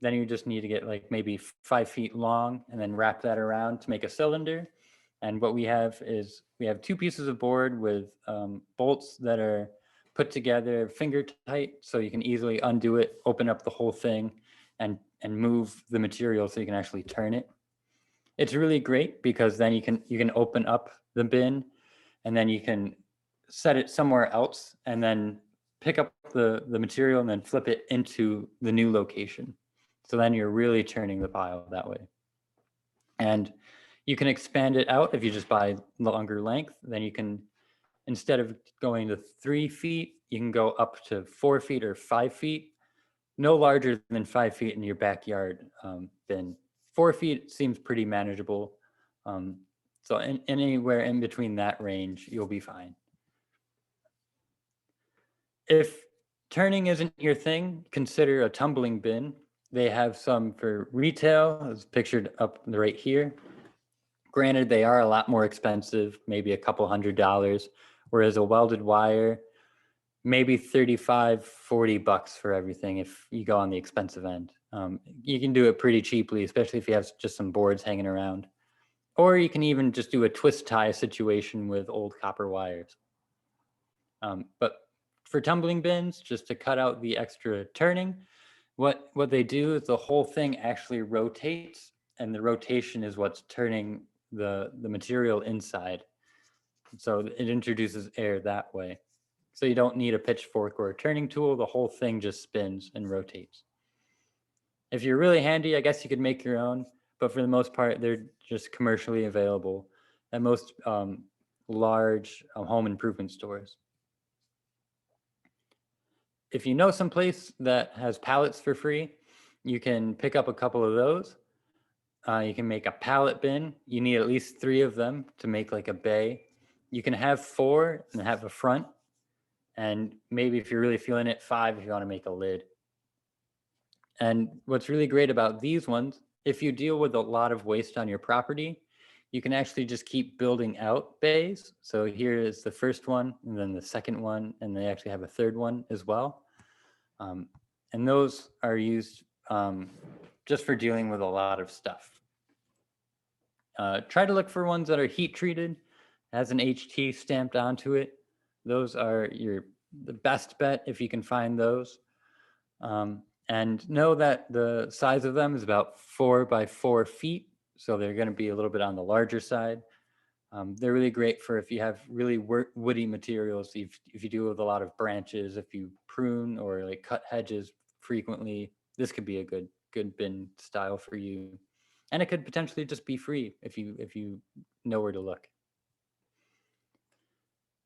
Then you just need to get like maybe 5 feet long and then wrap that around to make a cylinder. And what we have is we have 2 pieces of board with bolts that are put together finger tight, so you can easily undo it, open up the whole thing, and move the material so you can actually turn it. It's really great because then you can open up the bin, and then you can set it somewhere else, and then pick up the material and then flip it into the new location. So then you're really turning the pile that way. And you can expand it out if you just buy longer length. Then you can, instead of going to 3 feet, you can go up to 4 feet or 5 feet. No larger than 5 feet in your backyard bin. 4 feet seems pretty manageable. So anywhere in between that range, you'll be fine. If turning isn't your thing, consider a tumbling bin. They have some for retail, as pictured up right here. Granted, they are a lot more expensive, maybe a couple $100s, whereas a welded wire, maybe 35, 40 bucks for everything if you go on the expensive end. You can do it pretty cheaply, especially if you have just some boards hanging around. Or you can even just do a twist tie situation with old copper wires. But for tumbling bins, just to cut out the extra turning, what they do is the whole thing actually rotates, and the rotation is what's turning the material inside. So it introduces air that way. So you don't need a pitchfork or a turning tool. The whole thing just spins and rotates. If you're really handy, I guess you could make your own, but for the most part, they're just commercially available at most large home improvement stores. If you know someplace that has pallets for free, you can pick up a couple of those. You can make a pallet bin. You need at least 3 of them to make like a bay. You can have 4 and have a front. And maybe if you're really feeling it, 5 if you want to make a lid. And what's really great about these ones, if you deal with a lot of waste on your property, you can actually just keep building out bays. So here is the first one, and then the second one, and they actually have a third one as well. And those are used just for dealing with a lot of stuff. Try to look for ones that are heat treated, has an HT stamped onto it. Those are the best bet if you can find those. And know that the size of them is about 4 by 4 feet. So they're going to be a little bit on the larger side. They're really great for if you have really woody materials, if you deal with a lot of branches, if you prune or like cut hedges frequently, this could be a good bin style for you. And it could potentially just be free if you know where to look.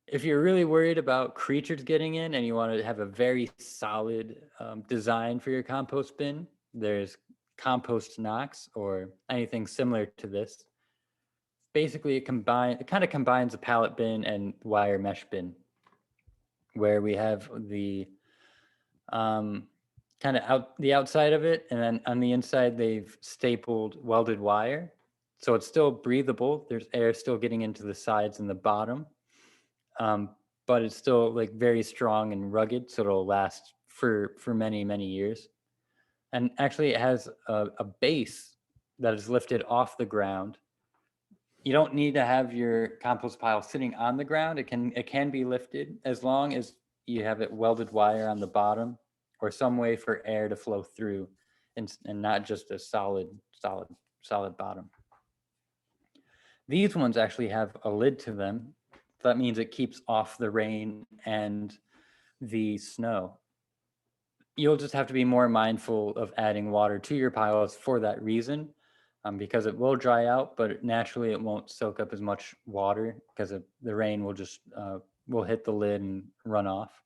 If you're really worried about creatures getting in and you want to have a very solid design for your compost bin, there's Compost Knox or anything similar to this. Basically, it kind of combines a pallet bin and wire mesh bin, where we have the kind of the outside of it, and then on the inside they've stapled welded wire, so it's still breathable. There's air still getting into the sides and the bottom. But it's still like very strong and rugged, so it'll last for many, many years. And actually it has a base that is lifted off the ground. You don't need to have your compost pile sitting on the ground. It can be lifted as long as you have it welded wire on the bottom or some way for air to flow through and not just a solid bottom. These ones actually have a lid to them. That means it keeps off the rain and the snow. You'll just have to be more mindful of adding water to your piles for that reason, because it will dry out, but naturally it won't soak up as much water because the rain will just will hit the lid and run off.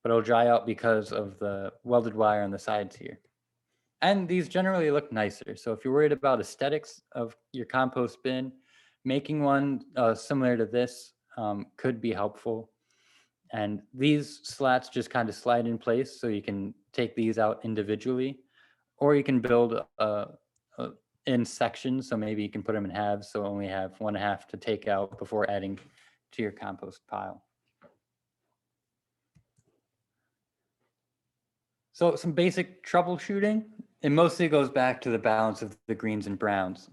But it'll dry out because of the welded wire on the sides here. And these generally look nicer. So if you're worried about aesthetics of your compost bin, making one similar to this could be helpful. And these slats just kind of slide in place, so you can take these out individually, or you can build in sections. So maybe you can put them in halves, so only have one half to take out before adding to your compost pile. So some basic troubleshooting, it mostly goes back to the balance of the greens and browns.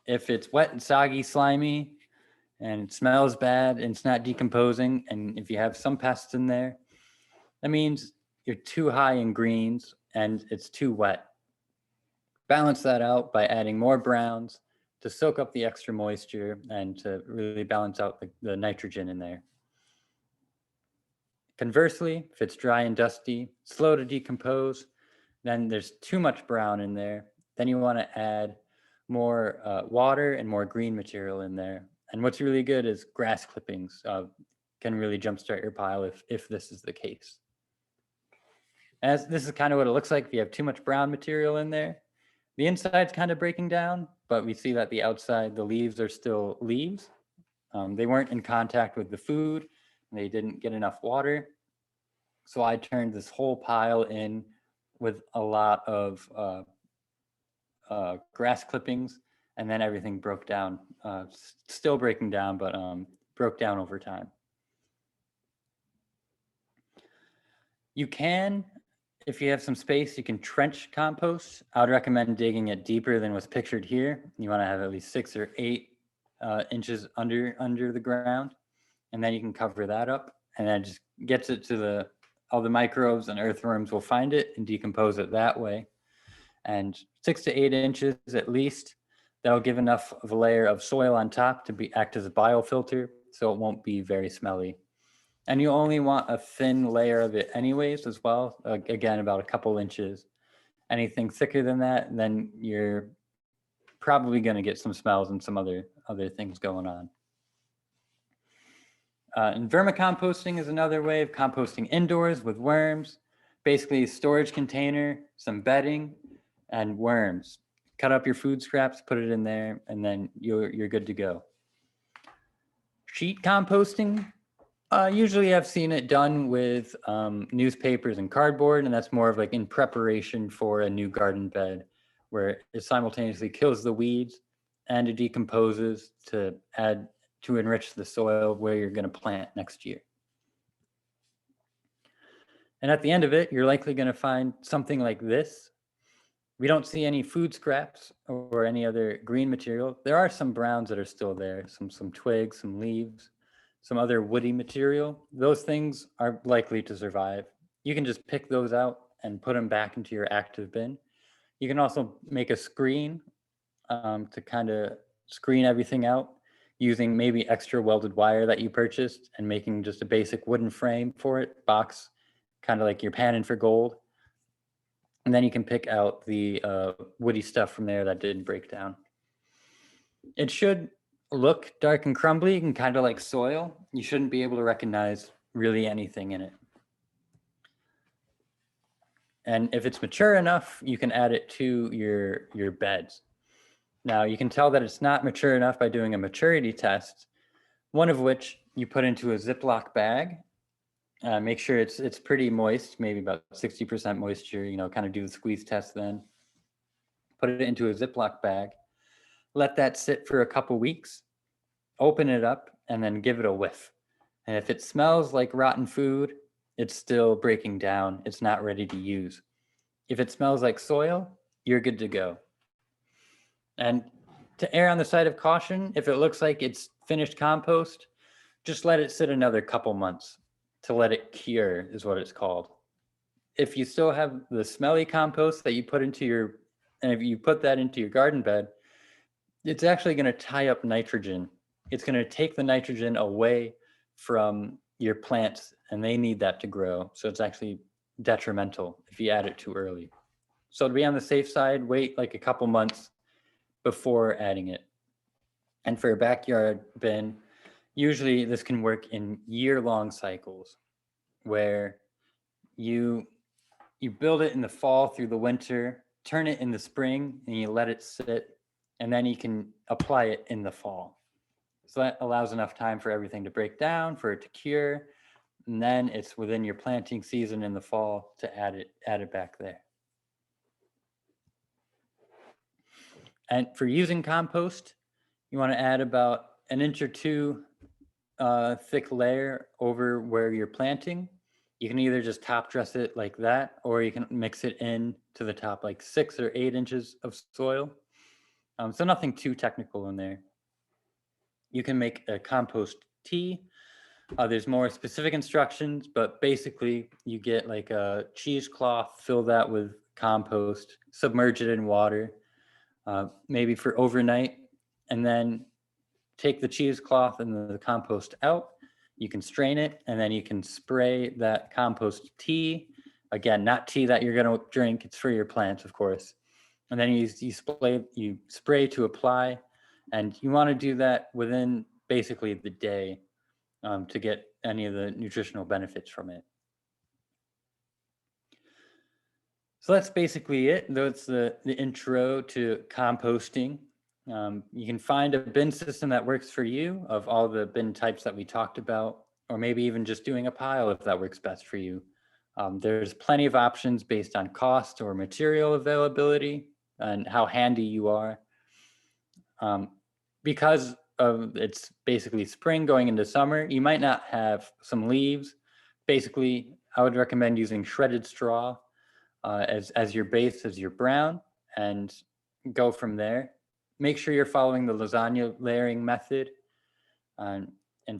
If it's wet and soggy, slimy, and it smells bad and it's not decomposing, and if you have some pests in there, that means you're too high in greens and it's too wet. Balance that out by adding more browns to soak up the extra moisture and to really balance out the nitrogen in there. Conversely, if it's dry and dusty, slow to decompose, then there's too much brown in there. Then you want to add more water and more green material in there. And what's really good is grass clippings can really jumpstart your pile if this is the case. As this is kind of what it looks like if you have too much brown material in there. The inside's kind of breaking down, but we see that the outside, the leaves are still leaves. They weren't in contact with the food. They didn't get enough water. So I turned this whole pile in with a lot of grass clippings, and then everything broke down. Still breaking down, but broke down over time. You can, if you have some space, you can trench compost. I would recommend digging it deeper than what's pictured here. You want to have at least 6 or 8 inches under the ground, and then you can cover that up, and that just gets it to all the microbes and earthworms will find it and decompose it that way. And 6 to 8 inches at least, that'll give enough of a layer of soil on top to act as a biofilter, so it won't be very smelly. And you only want a thin layer of it anyways as well, again, about a couple inches. Anything thicker than that, then you're probably going to get some smells and some other things going on. And vermicomposting is another way of composting indoors with worms. Basically, a storage container, some bedding, and worms. Cut up your food scraps, put it in there, and then you're good to go. Sheet composting, usually I've seen it done with newspapers and cardboard, and that's more of like in preparation for a new garden bed, where it simultaneously kills the weeds and it decomposes to enrich the soil where you're going to plant next year. And at the end of it, you're likely going to find something like this. We don't see any food scraps or any other green material. There are some browns that are still there, some twigs, some leaves, some other woody material. Those things are likely to survive. You can just pick those out and put them back into your active bin. You can also make a screen to kind of screen everything out using maybe extra welded wire that you purchased and making just a basic wooden frame for it, box, kind of like you're panning for gold. And then you can pick out the woody stuff from there that didn't break down. It should look dark and crumbly and kind of like soil. You shouldn't be able to recognize really anything in it. And if it's mature enough, you can add it to your beds. Now, you can tell that it's not mature enough by doing a maturity test, one of which you put into a Ziploc bag. Make sure it's pretty moist, maybe about 60% moisture, kind of do the squeeze test then. Put it into a Ziploc bag. Let that sit for a couple weeks. Open it up and then give it a whiff. And if it smells like rotten food, it's still breaking down. It's not ready to use. If it smells like soil, you're good to go. And to err on the side of caution, if it looks like it's finished compost, just let it sit another couple months to let it cure, is what it's called. If you still have the smelly compost that you put and if you put that into your garden bed, it's actually going to tie up nitrogen. It's going to take the nitrogen away from your plants, and they need that to grow. So it's actually detrimental if you add it too early. So to be on the safe side, wait like a couple months before adding it. And for a backyard bin, usually this can work in year-long cycles where you build it in the fall through the winter turn it in the spring and you let it sit, and then you can apply it in the fall. So that allows enough time for everything to break down, for it to cure, and then it's within your planting season in the fall to add it back there. And for using compost, you want to add about an inch or two thick layer over where you're planting. You can either just top dress it like that, or you can mix it in to the top, like 6 or 8 inches of soil. So nothing too technical in there. You can make a compost tea. There's more specific instructions, but basically you get like a cheesecloth, fill that with compost, submerge it in water, maybe for overnight, and then take the cheesecloth and the compost out. You can strain it, and then you can spray that compost tea. Again, not tea that you're going to drink. It's for your plants, of course. And then you spray to apply, and you want to do that within basically the day to get any of the nutritional benefits from it. So that's basically it. That's the intro to composting. You can find a bin system that works for you of all the bin types that we talked about, or maybe even just doing a pile if that works best for you. There's plenty of options based on cost or material availability and how handy you are. Because it's basically spring going into summer, you might not have some leaves. Basically, I would recommend using shredded straw as your base, as your brown, and go from there. Make sure you're following the lasagna layering method. And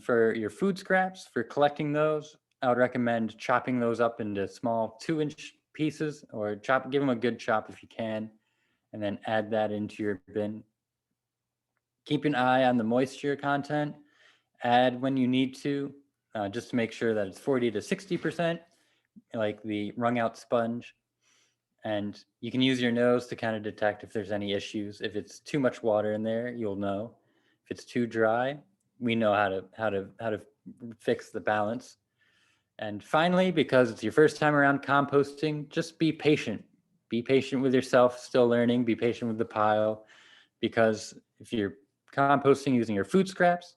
for your food scraps, for collecting those, I would recommend chopping those up into small 2-inch pieces, or give them a good chop if you can, and then add that into your bin. Keep an eye on the moisture content. Add when you need to, just to make sure that it's 40 to 60%, like the wrung out sponge. And you can use your nose to kind of detect if there's any issues. If it's too much water in there, you'll know. If it's too dry, we know how to fix the balance. And finally, because it's your first time around composting, just be patient. Be patient with yourself, still learning. Be patient with the pile, because if you're composting using your food scraps,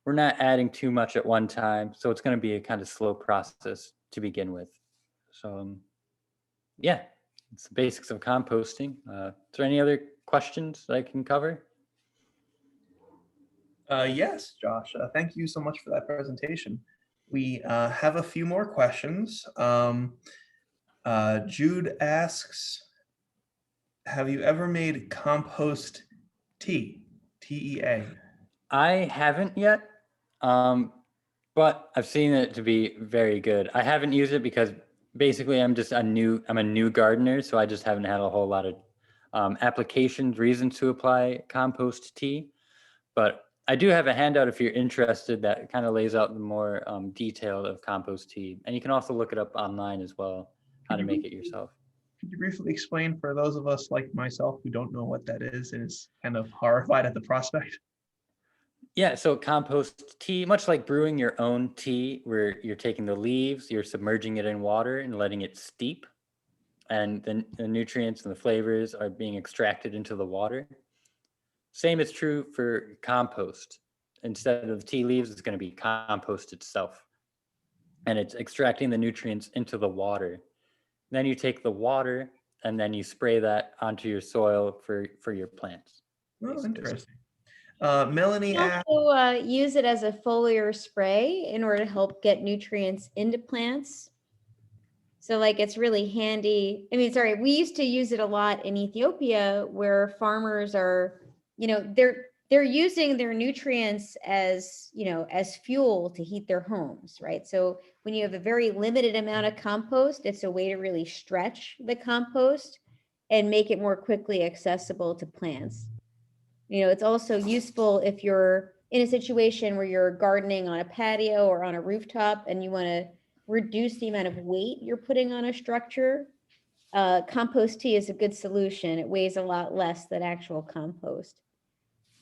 we're not adding too much at one time. So it's going to be a kind of slow process to begin with. So yeah, it's the basics of composting. Is there any other questions that I can cover? Yes, Josh. Thank you so much for that presentation. We have a few more questions. Jude asks, have you ever made compost tea? TEA. I haven't yet, but I've seen it to be very good. I haven't used it because basically I'm a new gardener, so I just haven't had a whole lot of applications, reasons to apply compost tea. But I do have a handout if you're interested that kind of lays out the more detail of compost tea. And you can also look it up online as well, how to make it yourself. Could you briefly explain for those of us like myself who don't know what that is and is kind of horrified at the prospect? Yeah, so compost tea, much like brewing your own tea, where you're taking the leaves, you're submerging it in water and letting it steep, and then the nutrients and the flavors are being extracted into the water. Same is true for compost. Instead of tea leaves, it's going to be compost itself. And it's extracting the nutrients into the water. Then you take the water and then you spray that onto your soil for your plants. Oh, interesting. Melanie You asked, also use it as a foliar spray in order to help get nutrients into plants. So like it's really handy. I mean, sorry, we used to use it a lot in Ethiopia where farmers are, they're using their nutrients as, as fuel to heat their homes, right? So when you have a very limited amount of compost, it's a way to really stretch the compost and make it more quickly accessible to plants. It's also useful if you're in a situation where you're gardening on a patio or on a rooftop and you want to reduce the amount of weight you're putting on a structure. Compost tea is a good solution. It weighs a lot less than actual compost.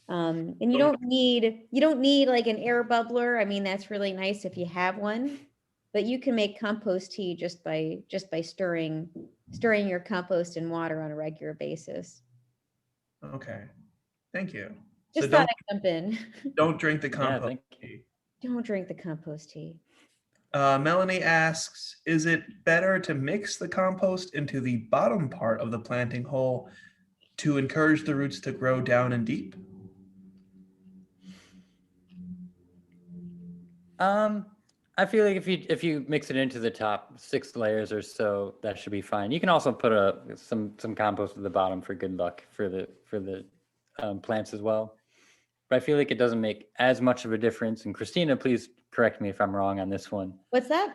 And you don't need like an air bubbler. I mean, that's really nice if you have one, but you can make compost tea just by stirring your compost in water on a regular basis. Okay, thank you. Just So thought I'd jump in. don't drink the Yeah, compost thank you. tea. Don't drink the compost tea. Melanie asks, is it better to mix the compost into the bottom part of the planting hole to encourage the roots to grow down and deep? I feel like if you mix it into the top 6 layers or so, that should be fine. You can also put some compost at the bottom for good luck for the plants as well. But I feel like it doesn't make as much of a difference. And Christina, please correct me if I'm wrong on this one. What's that?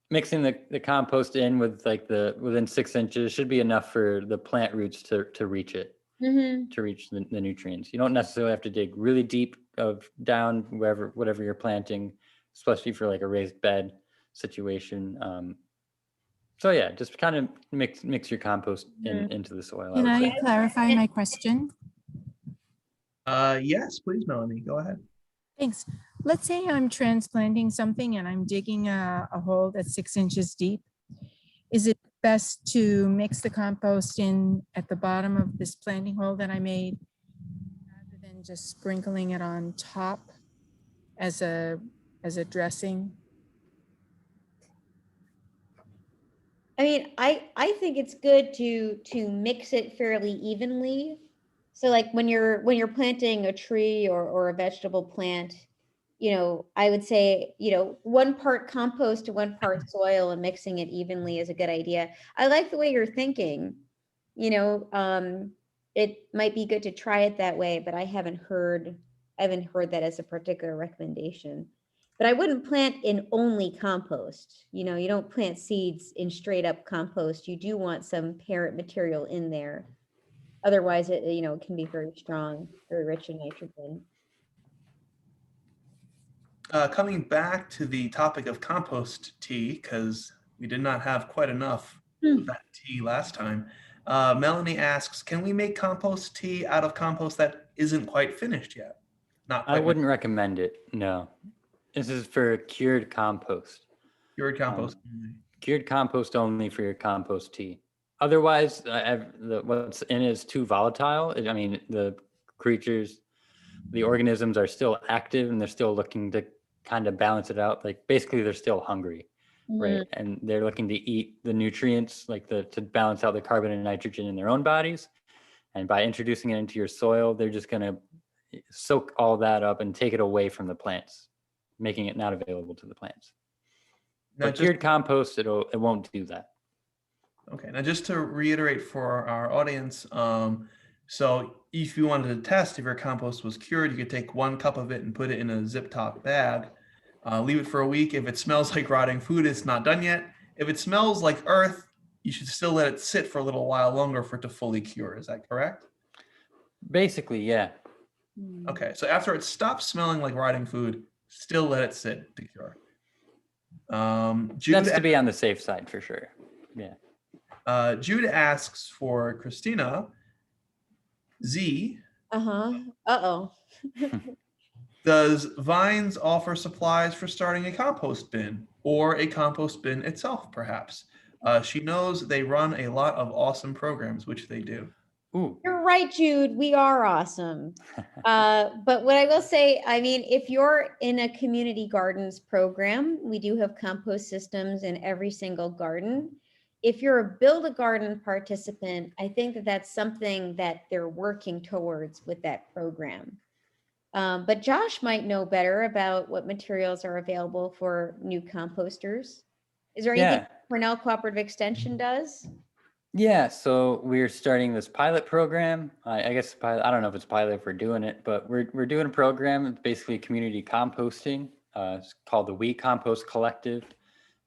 Mixing the compost in with like within 6 inches should be enough for the plant roots to reach it. Mm-hmm. To reach the nutrients. You don't necessarily have to dig really deep down whatever you're planting, especially for like a raised bed situation. So yeah, just kind of mix your compost into the soil. Can would I say. clarify my question? Yes, please, Melanie, go ahead. Thanks. Let's say I'm transplanting something and I'm digging a hole that's 6 inches deep. Is it best to mix the compost in at the bottom of this planting hole that I made rather than just sprinkling it on top as a dressing? I mean, I think it's good to mix it fairly evenly. So like when you're planting a tree or a vegetable plant, I would say, 1 part compost to 1 part soil and mixing it evenly is a good idea. I like the way you're thinking. It might be good to try it that way, but I haven't heard that as a particular recommendation. But I wouldn't plant in only compost. You don't plant seeds in straight up compost. You do want some parent material in there. Otherwise, it can be very strong, very rich in nitrogen. Coming back to the topic of compost tea, because we did not have quite enough of that tea last time. Melanie asks, can we make compost tea out of compost that isn't quite finished yet? Not I quite wouldn't recommend it. No, this is for cured compost. cured compost. Cured compost only for your compost tea. Otherwise, what's in it is too volatile. I mean, the organisms are still active and they're still looking to kind of balance it out. Like basically they're still hungry, right? And they're looking to eat the nutrients, like to balance out the carbon and nitrogen in their own bodies. And by introducing it into your soil, they're just going to soak all that up and take it away from the plants, making it not available to the plants. But cured compost, it won't do that. Okay, now just to reiterate for our audience, so if you wanted to test if your compost was cured, you could take 1 cup of it and put it in a zip top bag, leave it for a week. If it smells like rotting food, it's not done yet. If it smells like earth, you should still let it sit for a little while longer for it to fully cure. Is that correct? Basically, yeah. Okay, so after it stops smelling like rotting food, still let it sit to cure. Jude That's to be on the safe side for sure. Yeah. Jude asks for Christina, Z. Uh-oh. Does Vines offer supplies for starting a compost bin or a compost bin itself, perhaps? She knows they run a lot of awesome programs, which they do. Ooh. You're right, Jude. We are awesome. But what I will say, I mean, if you're in a community gardens program, we do have compost systems in every single garden. If you're a Build a Garden participant, I think that that's something that they're working towards with that program. But Josh might know better about what materials are available for new composters. Is there anything Cornell Cooperative Extension does? Yeah, so we're starting this pilot program. I guess I don't know if it's pilot if we're doing it, but we're doing a program. It's basically community composting. It's called the We Compost Collective.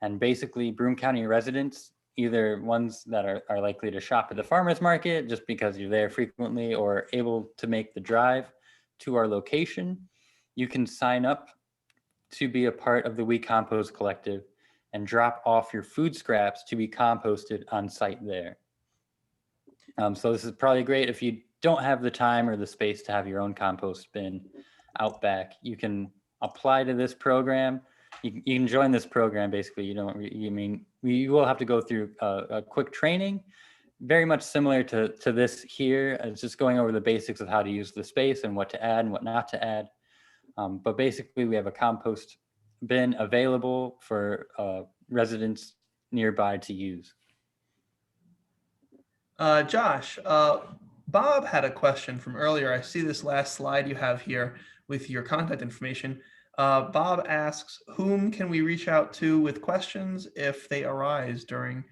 And basically Broome County residents, either ones that are likely to shop at the farmer's market just because you're there frequently or able to make the drive to our location, you can sign up to be a part of the We Compost Collective and drop off your food scraps to be composted on site there. So this is probably great if you don't have the time or the space to have your own compost bin out back. You can apply to this program you can join this program. Basically, you will have to go through a quick training, very much similar to this here. It's just going over the basics of how to use the space and what to add and what not to add. But basically, we have a compost bin available for residents nearby to use. Josh, Bob had a question from earlier. I see this last slide you have here with your contact information. Bob asks, whom can we reach out to with questions if they arise during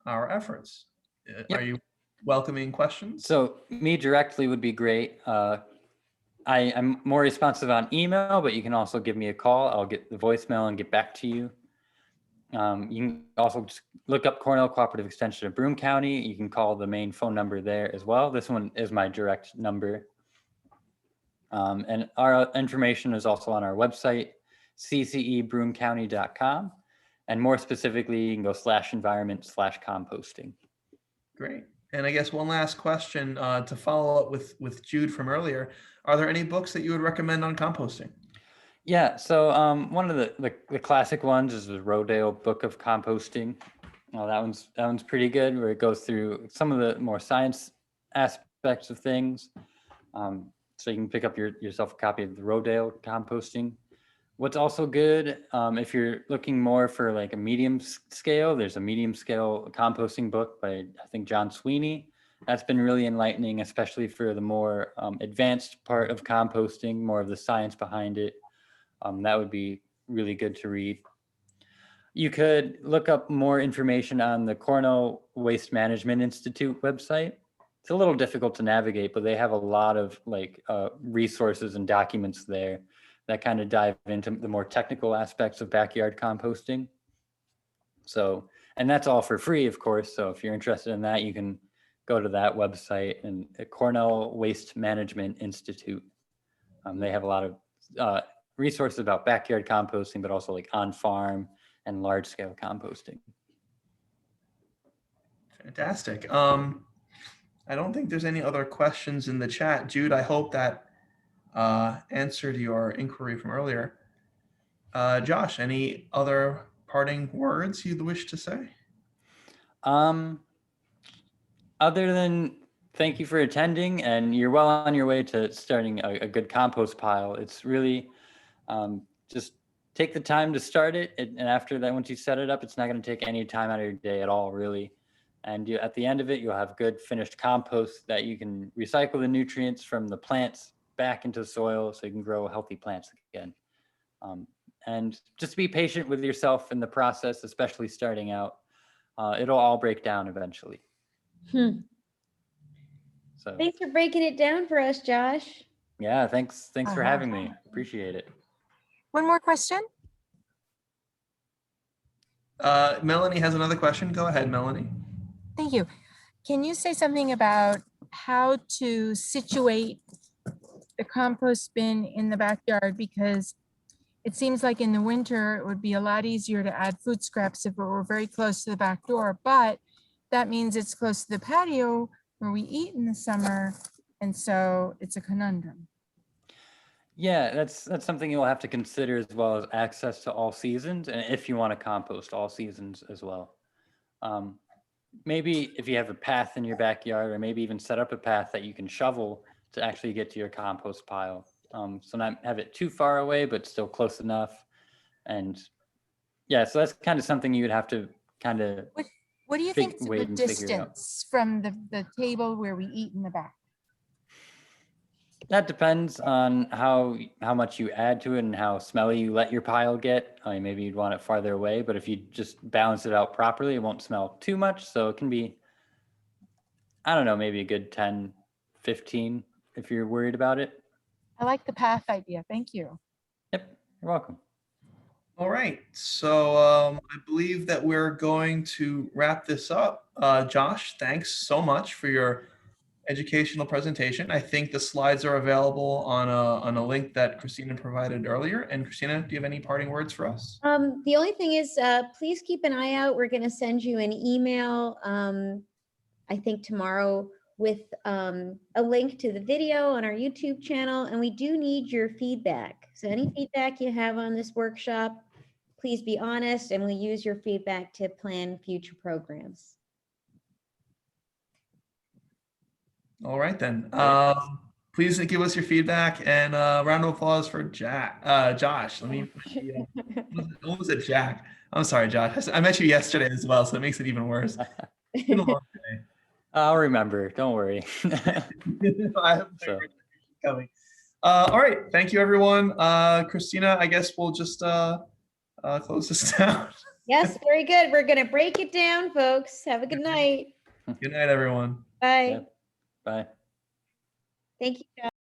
our efforts? Yep. Are you welcoming questions? So me directly would be great. I'm more responsive on email, but you can also give me a call. I'll get the voicemail and get back to you. You can also just look up Cornell Cooperative Extension of Broome County. You can call the main phone number there as well. This one is my direct number. And our information is also on our website, ccebroomcounty.com. And more specifically, you can go /environment/composting. Great. And I guess one last question to follow up with Jude from earlier. Are there any books that you would recommend on composting? Yeah, so one of the classic ones is the Rodale Book of Composting. Well, that one's pretty good, where it goes through some of the more science aspects of things. So you can pick up yourself a copy of the Rodale Composting. What's also good, if you're looking more for like a medium scale, there's a medium scale composting book by, I think, John Sweeney. That's been really enlightening, especially for the more advanced part of composting, more of the science behind it. That would be really good to read. You could look up more information on the Cornell Waste Management Institute website. It's a little difficult to navigate, but they have a lot of like resources and documents there that kind of dive into the more technical aspects of backyard composting. So, and that's all for free, of course. So if you're interested in that, you can go to that website and Cornell Waste Management Institute. They have a lot of resources about backyard composting, but also like on farm and large scale composting. Fantastic. I don't think there's any other questions in the chat. Jude, I hope that answered your inquiry from earlier. Josh, any other parting words you'd wish to say? Other than thank you for attending, and you're well on your way to starting a good compost pile. It's really just take the time to start it. And after that, once you set it up, it's not going to take any time out of your day at all, really. And at the end of it, you'll have good finished compost that you can recycle the nutrients from the plants back into the soil so you can grow healthy plants again. And just be patient with yourself in the process, especially starting out. It'll all break down eventually. So Thanks for breaking it down for us, Josh. yeah, thanks for having me. Appreciate it. One more question. Melanie has another question. Go ahead, Melanie. Thank you. Can you say something about how to situate the compost bin in the backyard? Because it seems like in the winter, it would be a lot easier to add food scraps if it were very close to the back door, but that means it's close to the patio where we eat in the summer. And so it's a conundrum. Yeah, that's something you'll have to consider, as well as access to all seasons, and if you want to compost all seasons as well. Maybe if you have a path in your backyard, or maybe even set up a path that you can shovel to actually get to your compost pile. So not have it too far away, but still close enough. And yeah, so that's kind of something you would have to kind of. What do you think is the distance from the table where we eat in the back? That depends on how much you add to it and how smelly you let your pile get. I mean, maybe you'd want it farther away, but if you just balance it out properly, it won't smell too much. So it can be, I don't know, maybe a good 10, 15 if you're worried about it. I like the path idea. Thank you. Yep, you're welcome. All right, so I believe that we're going to wrap this up. Josh, thanks so much for your educational presentation. I think the slides are available on a link that Christina provided earlier. And Christina, do you have any parting words for us? The only thing is, please keep an eye out. We're going to send you an email, I think tomorrow, with a link to the video on our YouTube channel. And we do need your feedback. So any feedback you have on this workshop, Please be honest, and we'll use your feedback to plan future programs. All right then. Great. Please give us your feedback and round of applause for Josh. Let me. What was it, Jack? I'm sorry, Josh. I met you yesterday as well, so it makes it even worse. It's been a long day. I'll remember. Don't worry. I have my So. birthday coming. All right. Thank you, everyone. Christina, I guess we'll just close this down. Yes, very good. We're going to break it down, folks. Have a good night. Good night, everyone. Bye. Yep. Bye. Thank you, Josh.